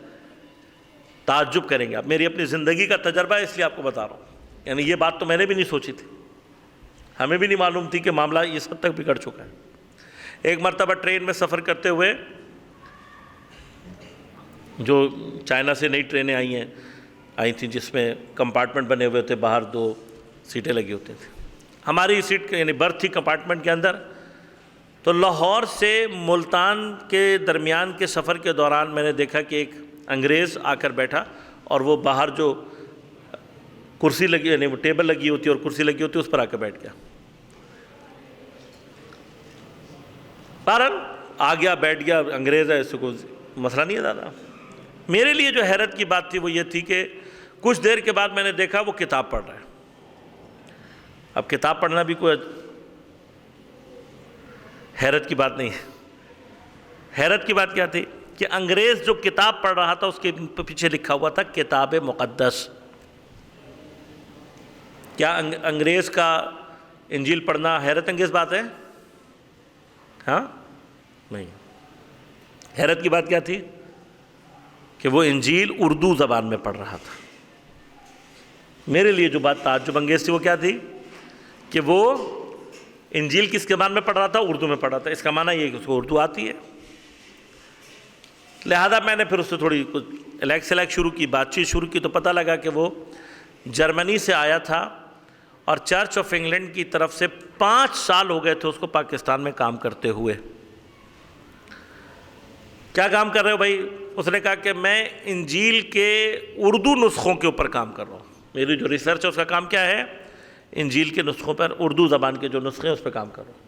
تعجب کریں گے آپ، میری اپنی زندگی کا تجربہ ہے اس لیے آپ کو بتا رہا ہوں، یعنی یہ بات تو میں نے بھی نہیں سوچی تھی، ہمیں بھی نہیں معلوم تھی کہ معاملہ اس حد تک بگڑ چکا ہے۔ ایک مرتبہ ٹرین میں سفر کرتے ہوئے، جو چائنا سے نئی ٹرینیں آئی تھیں جس میں کمپارٹمنٹ بنے ہوئے تھے، باہر 2 سیٹیں لگی ہوتی تھیں، ہماری سیٹ یعنی برتھ تھی کمپارٹمنٹ کے اندر، تو لاہور سے ملتان کے درمیان کے سفر کے دوران میں نے دیکھا کہ ایک انگریز آ کر بیٹھا، اور وہ باہر جو کرسی لگی یعنی وہ ٹیبل لگی ہوتی اور کرسی لگی ہوتی اس پر آ کے بیٹھ گیا، بہرحال آ گیا بیٹھ گیا، انگریز ہے، اس سے کوئی مسئلہ نہیں ہے زیادہ۔ میرے لیے جو حیرت کی بات تھی وہ یہ تھی کہ کچھ دیر کے بعد میں نے دیکھا وہ کتاب پڑھ رہا ہے۔ اب کتاب پڑھنا بھی کوئی حیرت کی بات نہیں ہے، حیرت کی بات کیا تھی کہ انگریز جو کتاب پڑھ رہا تھا اس کے پیچھے لکھا ہوا تھا کتاب مقدس۔ کیا انگریز کا انجیل پڑھنا حیرت انگیز بات ہے؟ ہاں نہیں، حیرت کی بات کیا تھی کہ وہ انجیل اردو زبان میں پڑھ رہا تھا۔ میرے لیے جو بات تعجب انگیز تھی وہ کیا تھی کہ وہ انجیل کس زبان میں پڑھ رہا تھا؟ اردو میں پڑھ رہا تھا۔ اس کا معنی یہ کہ اس کو اردو آتی ہے، لہذا میں نے پھر اس سے تھوڑی کچھ الیک شروع کی، بات چیت شروع کی، تو پتہ لگا کہ وہ جرمنی سے آیا تھا اور چرچ آف انگلینڈ کی طرف سے 5 سال ہو گئے تھے اس کو پاکستان میں کام کرتے ہوئے۔ کیا کام کر رہے ہو بھائی؟ اس نے کہا کہ میں انجیل کے اردو نسخوں کے اوپر کام کر رہا ہوں، میری جو ریسرچ ہے اس کا کام کیا ہے؟ انجیل کے نسخوں پر، اردو زبان کے جو نسخے ہیں اس پہ کام کر رہا ہوں۔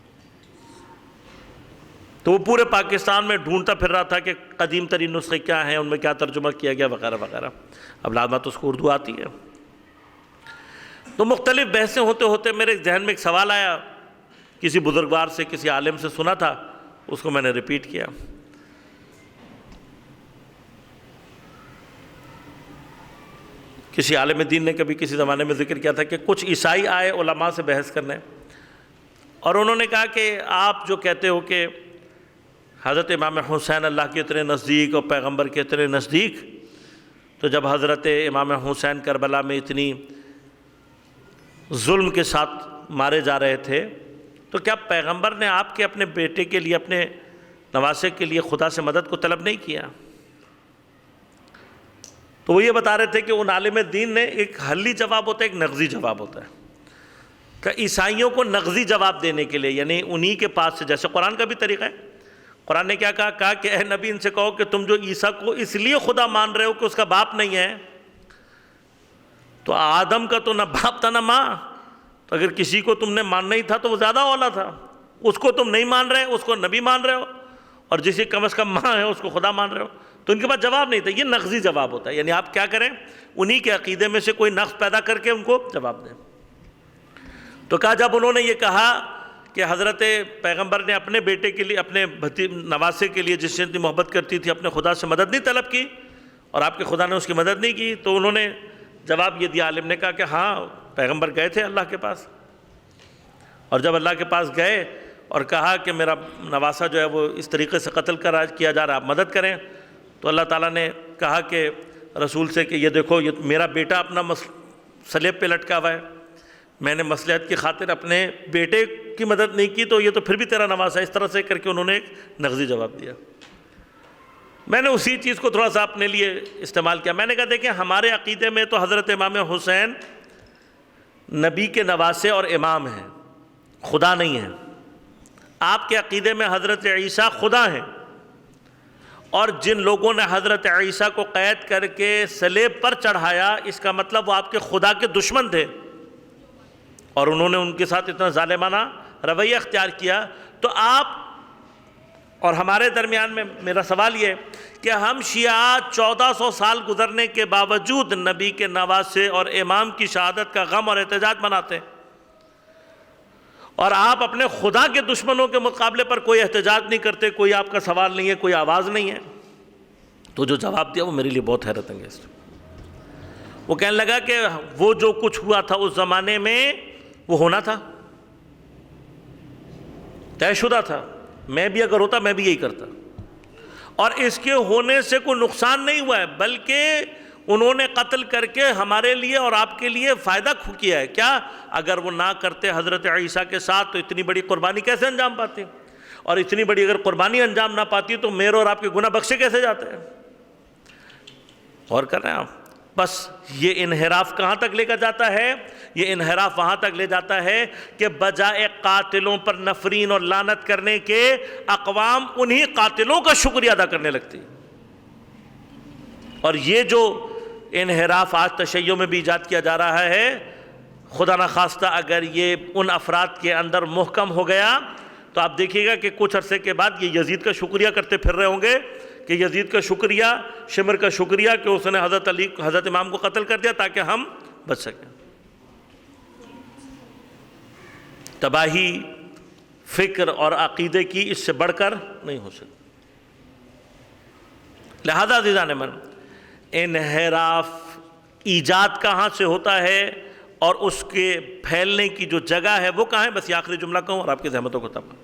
تو وہ پورے پاکستان میں ڈھونڈتا پھر رہا تھا کہ قدیم ترین نسخے کیا ہیں، ان میں کیا ترجمہ کیا گیا وغیرہ وغیرہ۔ اب لازمات اس کو اردو آتی ہے۔ تو مختلف بحثیں ہوتے ہوتے میرے ذہن میں ایک سوال آیا، کسی بزرگوار سے، کسی عالم سے سنا تھا، اس کو میں نے ریپیٹ کیا۔ کسی عالم دین نے کبھی کسی زمانے میں ذکر کیا تھا کہ کچھ عیسائی آئے علماء سے بحث کرنے، اور انہوں نے کہا کہ آپ جو کہتے ہو کہ حضرت امام حسین اللہ کے اتنے نزدیک اور پیغمبر کے اتنے نزدیک، تو جب حضرت امام حسین کربلا میں اتنی ظلم کے ساتھ مارے جا رہے تھے تو کیا پیغمبر نے آپ کے اپنے بیٹے کے لیے، اپنے نواسے کے لیے خدا سے مدد کو طلب نہیں کیا؟ تو وہ یہ بتا رہے تھے کہ ان عالم دین نے ایک حلی جواب ہوتا ہے، ایک نغزی جواب ہوتا ہے، کہ عیسائیوں کو نغزی جواب دینے کے لیے، یعنی انہی کے پاس سے، جیسے قرآن کا بھی طریقہ ہے، قرآن نے کیا کہا کہ اے نبی ان سے کہو کہ تم جو عیسیٰ کو اس لیے خدا مان رہے ہو کہ اس کا باپ نہیں ہے، تو آدم کا تو نہ باپ تھا نہ ماں، تو اگر کسی کو تم نے ماننا ہی تھا تو وہ زیادہ اولا تھا، اس کو تم نہیں مان رہے، اس کو نبی مان رہے ہو، اور جسے کم از کم ماں ہے اس کو خدا مان رہے ہو۔ تو ان کے پاس جواب نہیں تھا، یہ نغزی جواب ہوتا ہے، یعنی آپ کیا کریں، انہی کے عقیدے میں سے کوئی نقص پیدا کر کے ان کو جواب دیں۔ تو کہا جب انہوں نے یہ کہا کہ حضرت پیغمبر نے اپنے بیٹے کے لیے، اپنے نواسے کے لیے جس سے اتنی محبت کرتی تھی، اپنے خدا سے مدد نہیں طلب کی اور آپ کے خدا نے اس کی مدد نہیں کی، تو انہوں نے جواب یہ دیا، عالم نے کہا کہ ہاں پیغمبر گئے تھے اللہ کے پاس، اور جب اللہ کے پاس گئے اور کہا کہ میرا نواسا جو ہے وہ اس طریقے سے قتل کیا جا رہا ہے، آپ مدد کریں، تو اللہ تعالیٰ نے کہا کہ رسول سے کہ یہ دیکھو، یہ میرا بیٹا اپنا صلیب پہ لٹکا ہوا ہے، میں نے مصلحت کی خاطر اپنے بیٹے کی مدد نہیں کی، تو یہ تو پھر بھی تیرا نواسا ہے، اس طرح سے کر کے انہوں نے ایک نغزی جواب دیا۔ میں نے اسی چیز کو تھوڑا سا اپنے لیے استعمال کیا، میں نے کہا دیکھیں ہمارے عقیدے میں تو حضرت امام حسین نبی کے نواسے اور امام ہیں، خدا نہیں ہیں۔ آپ کے عقیدے میں حضرت عیسیٰ خدا ہیں، اور جن لوگوں نے حضرت عیسیٰ کو قید کر کے صلیب پر چڑھایا، اس کا مطلب وہ آپ کے خدا کے دشمن تھے، اور انہوں نے ان کے ساتھ اتنا ظالمانہ رویہ اختیار کیا۔ تو آپ اور ہمارے درمیان میں میرا سوال یہ کہ ہم شیعہ 1400 سال گزرنے کے باوجود نبی کے نواسے اور امام کی شہادت کا غم اور احتجاج مناتے ہیں، اور آپ اپنے خدا کے دشمنوں کے مقابلے پر کوئی احتجاج نہیں کرتے، کوئی آپ کا سوال نہیں ہے، کوئی آواز نہیں ہے۔ تو جو جواب دیا وہ میرے لیے بہت حیرت انگیز تھا۔ وہ کہنے لگا کہ وہ جو کچھ ہوا تھا اس زمانے میں وہ ہونا تھا، طے شدہ تھا، میں بھی اگر ہوتا میں بھی یہی کرتا، اور اس کے ہونے سے کوئی نقصان نہیں ہوا ہے، بلکہ انہوں نے قتل کر کے ہمارے لیے اور آپ کے لیے فائدہ کیا ہے۔ کیا اگر وہ نہ کرتے حضرت عیسیٰ کے ساتھ تو اتنی بڑی قربانی کیسے انجام پاتے، اور اتنی بڑی اگر قربانی انجام نہ پاتی تو میرے اور آپ کے گناہ بخشے کیسے جاتے ہیں؟ اور کر رہے ہیں آپ؟ بس یہ انحراف کہاں تک لے کر جاتا ہے؟ یہ انحراف وہاں تک لے جاتا ہے کہ بجائے قاتلوں پر نفرین اور لعنت کرنے کے، اقوام انہی قاتلوں کا شکریہ ادا کرنے لگتی۔ اور یہ جو انحراف آج تشیع میں بھی ایجاد کیا جا رہا ہے، خدا نخواستہ اگر یہ ان افراد کے اندر محکم ہو گیا تو آپ دیکھیے گا کہ کچھ عرصے کے بعد یہ یزید کا شکریہ کرتے پھر رہے ہوں گے کہ یزید کا شکریہ، شمر کا شکریہ کہ اس نے حضرت امام کو قتل کر دیا تاکہ ہم بچ سکیں۔ تباہی فکر اور عقیدے کی اس سے بڑھ کر نہیں ہو سکتی۔ لہذا عزیزان من، انحراف ایجاد کہاں سے ہوتا ہے اور اس کے پھیلنے کی جو جگہ ہے وہ کہاں ہے؟ بس یہ آخری جملہ کہوں اور آپ کی زحمتوں کو تباہ،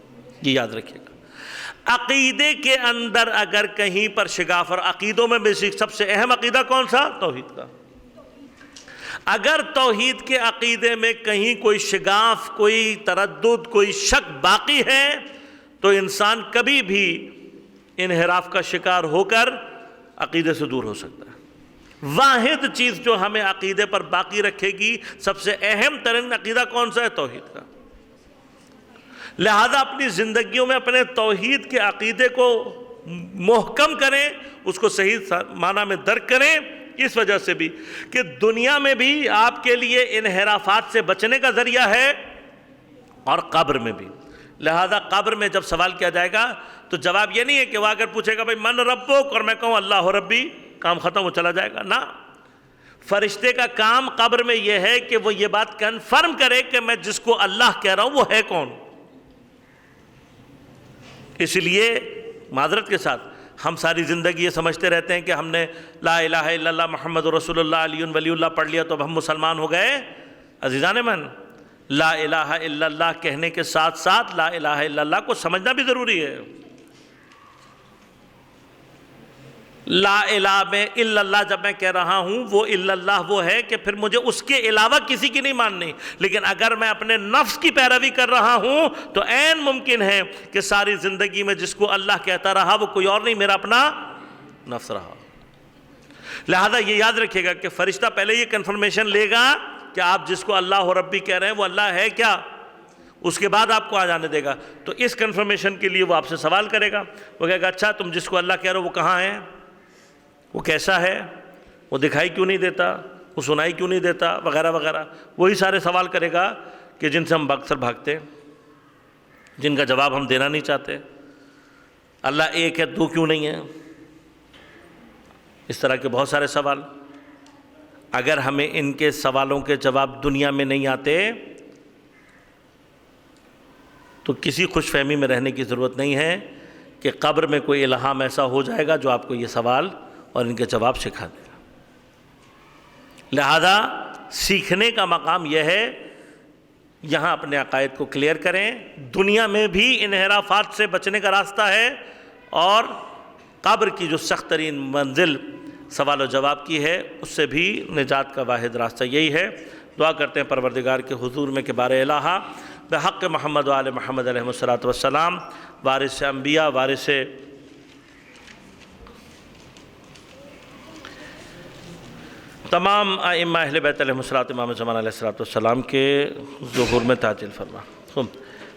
یہ یاد رکھیے گا۔ عقیدے کے اندر اگر کہیں پر شگاف، اور عقیدوں میں بیسک سب سے اہم عقیدہ کون سا؟ توحید کا۔ اگر توحید کے عقیدے میں کہیں کوئی شگاف، کوئی تردد، کوئی شک باقی ہے تو انسان کبھی بھی انحراف کا شکار ہو کر عقیدے سے دور ہو سکتا ہے۔ واحد چیز جو ہمیں عقیدے پر باقی رکھے گی، سب سے اہم ترین عقیدہ کون سا ہے؟ توحید کا۔ لہذا اپنی زندگیوں میں اپنے توحید کے عقیدے کو محکم کریں، اس کو صحیح معنی میں درک کریں، اس وجہ سے بھی کہ دنیا میں بھی آپ کے لیے انحرافات سے بچنے کا ذریعہ ہے اور قبر میں بھی۔ لہذا قبر میں جب سوال کیا جائے گا تو جواب یہ نہیں ہے کہ وہ اگر پوچھے گا بھائی من ربک اور میں کہوں اللہ ربی، کام ختم ہو چلا جائے گا، نہ۔ فرشتے کا کام قبر میں یہ ہے کہ وہ یہ بات کنفرم کرے کہ میں جس کو اللہ کہہ رہا ہوں وہ ہے کون۔ اس لیے معذرت کے ساتھ ہم ساری زندگی یہ سمجھتے رہتے ہیں کہ ہم نے لا الہ الا اللہ محمد رسول اللہ علی ولی اللہ پڑھ لیا تو اب ہم مسلمان ہو گئے۔ عزیزان من، لا الہ الا اللہ کہنے کے ساتھ ساتھ لا الہ الا اللہ کو سمجھنا بھی ضروری ہے۔ لا الہ میں الا اللہ جب میں کہہ رہا ہوں وہ الا اللہ وہ ہے کہ پھر مجھے اس کے علاوہ کسی کی نہیں ماننی، لیکن اگر میں اپنے نفس کی پیروی کر رہا ہوں تو عین ممکن ہے کہ ساری زندگی میں جس کو اللہ کہتا رہا وہ کوئی اور نہیں، میرا اپنا نفس رہا۔ لہذا یہ یاد رکھیے گا کہ فرشتہ پہلے یہ کنفرمیشن لے گا کہ آپ جس کو اللہ و ربی کہہ رہے ہیں وہ اللہ ہے کیا، اس کے بعد آپ کو آ جانے دے گا۔ تو اس کنفرمیشن کے لیے وہ آپ سے سوال کرے گا، وہ کہے گا اچھا تم جس کو اللہ کہہ رہے ہو وہ کہاں ہے، وہ کیسا ہے، وہ دکھائی کیوں نہیں دیتا، وہ سنائی کیوں نہیں دیتا، وغیرہ وغیرہ۔ وہی سارے سوال کرے گا کہ جن سے ہم اکثر بھاگتے ہیں، جن کا جواب ہم دینا نہیں چاہتے۔ اللہ ایک ہے، دو کیوں نہیں ہے، اس طرح کے بہت سارے سوال۔ اگر ہمیں ان کے سوالوں کے جواب دنیا میں نہیں آتے تو کسی خوش فہمی میں رہنے کی ضرورت نہیں ہے کہ قبر میں کوئی الہام ایسا ہو جائے گا جو آپ کو یہ سوال اور ان کے جواب سکھا دے گا۔ لہذا سیکھنے کا مقام یہ ہے یہاں اپنے عقائد کو کلیئر کریں، دنیا میں بھی انحرافات سے بچنے کا راستہ ہے، اور قبر کی جو سخت ترین منزل سوال و جواب کی ہے اس سے بھی نجات کا واحد راستہ یہی ہے۔ دعا کرتے ہیں پروردگار کے حضور میں کہ بار الہ بحق محمد و آل محمد علیہ الصلوۃ والسلام، وارث انبیاء، وارث تمام ائمہ اہل بیت علیہ الصلوۃ امام زمان علیہ الصلوۃ والسلام کے ظہور میں تعجیل فرما۔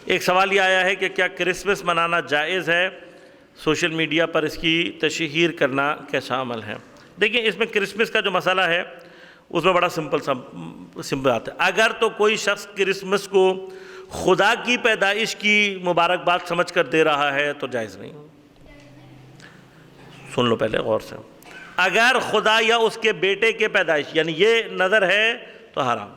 ایک سوال یہ آیا ہے کہ کیا کرسمس منانا جائز ہے، سوشل میڈیا پر اس کی تشہیر کرنا کیسا عمل ہے؟ دیکھیں اس میں کرسمس کا جو مسئلہ ہے اس میں بڑا سمپل بات ہے۔ اگر تو کوئی شخص کرسمس کو خدا کی پیدائش کی مبارکباد سمجھ کر دے رہا ہے تو جائز نہیں۔ سن لو پہلے غور سے، اگر خدا یا اس کے بیٹے کے پیدائش یعنی یہ نظر ہے تو حرام،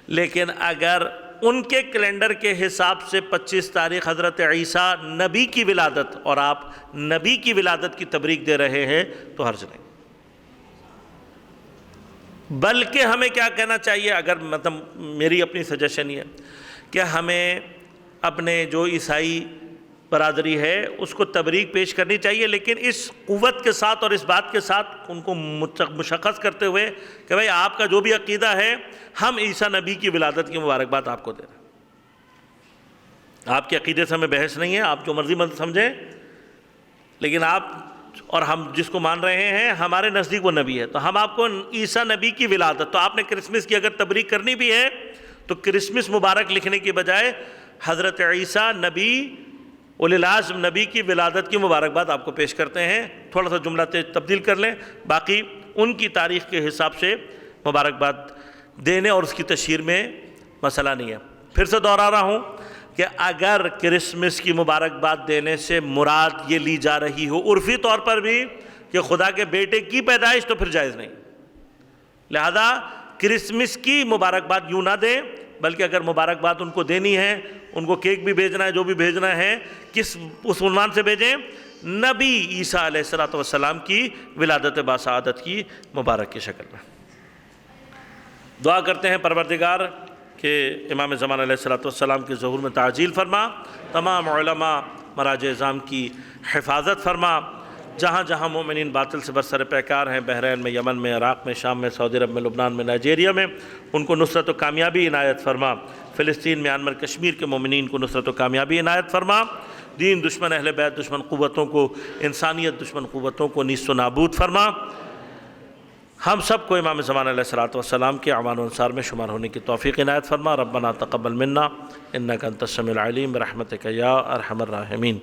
لیکن اگر ان کے کیلنڈر کے حساب سے 25 تاریخ حضرت عیسیٰ نبی کی ولادت اور آپ نبی کی ولادت کی تبریک دے رہے ہیں تو حرج نہیں۔ بلکہ ہمیں کیا کہنا چاہیے، اگر مطلب میری اپنی سجیشن یہ ہے کہ ہمیں اپنے جو عیسائی برادری ہے اس کو تبریک پیش کرنی چاہیے، لیکن اس قوت کے ساتھ اور اس بات کے ساتھ ان کو مشخص کرتے ہوئے کہ بھائی آپ کا جو بھی عقیدہ ہے ہم عیسیٰ نبی کی ولادت کی مبارکباد آپ کو دے رہے ہیں۔ آپ کے عقیدے سے ہمیں بحث نہیں ہے، آپ جو مرضی سمجھیں، لیکن آپ اور ہم جس کو مان رہے ہیں ہمارے نزدیک وہ نبی ہے، تو ہم آپ کو عیسیٰ نبی کی ولادت، تو آپ نے کرسمس کی اگر تبریک کرنی بھی ہے تو کرسمس مبارک لکھنے کی بجائے حضرت عیسیٰ نبی اولی العزم نبی کی ولادت کی مبارکباد آپ کو پیش کرتے ہیں۔ تھوڑا سا جملہ تبدیل کر لیں، باقی ان کی تاریخ کے حساب سے مبارکباد دینے اور اس کی تشہیر میں مسئلہ نہیں ہے۔ پھر سے دوہرا رہا ہوں کہ اگر کرسمس کی مبارکباد دینے سے مراد یہ لی جا رہی ہو عرفی طور پر بھی کہ خدا کے بیٹے کی پیدائش تو پھر جائز نہیں۔ لہذا کرسمس کی مبارکباد یوں نہ دیں، بلکہ اگر مبارکباد ان کو دینی ہے، ان کو کیک بھی بھیجنا ہے، جو بھی بھیجنا ہے، کس اس عنوان سے بھیجیں؟ نبی عیسیٰ علیہ الصلوۃ والسلام کی ولادت باسعادت کی مبارک کی شکل میں۔ دعا کرتے ہیں پروردگار کہ امام زمان علیہ الصلوۃ والسلام کے ظہور میں تعجیل فرما، تمام علماء مراجع اعظام کی حفاظت فرما، جہاں جہاں مومنین باطل سے برسر پیکار ہیں، بحرین میں، یمن میں، عراق میں، شام میں، سعودی عرب میں، لبنان میں، نائجیریا میں، ان کو نصرت و کامیابی عنایت فرما۔ فلسطین، میانمار، کشمیر کے مومنین کو نصرت و کامیابی عنایت فرما۔ دین دشمن، اہل بیت دشمن قوتوں کو، انسانیت دشمن قوتوں کو نیست و نابود فرما۔ ہم سب کو امام زمان علیہ الصلوۃ والسلام کے اعوان و انصار میں شمار ہونے کی توفیق عنایت فرما۔ ربنا تقبل منا انک انت السمیع العلیم برحمتک یا ارحم الراحمین۔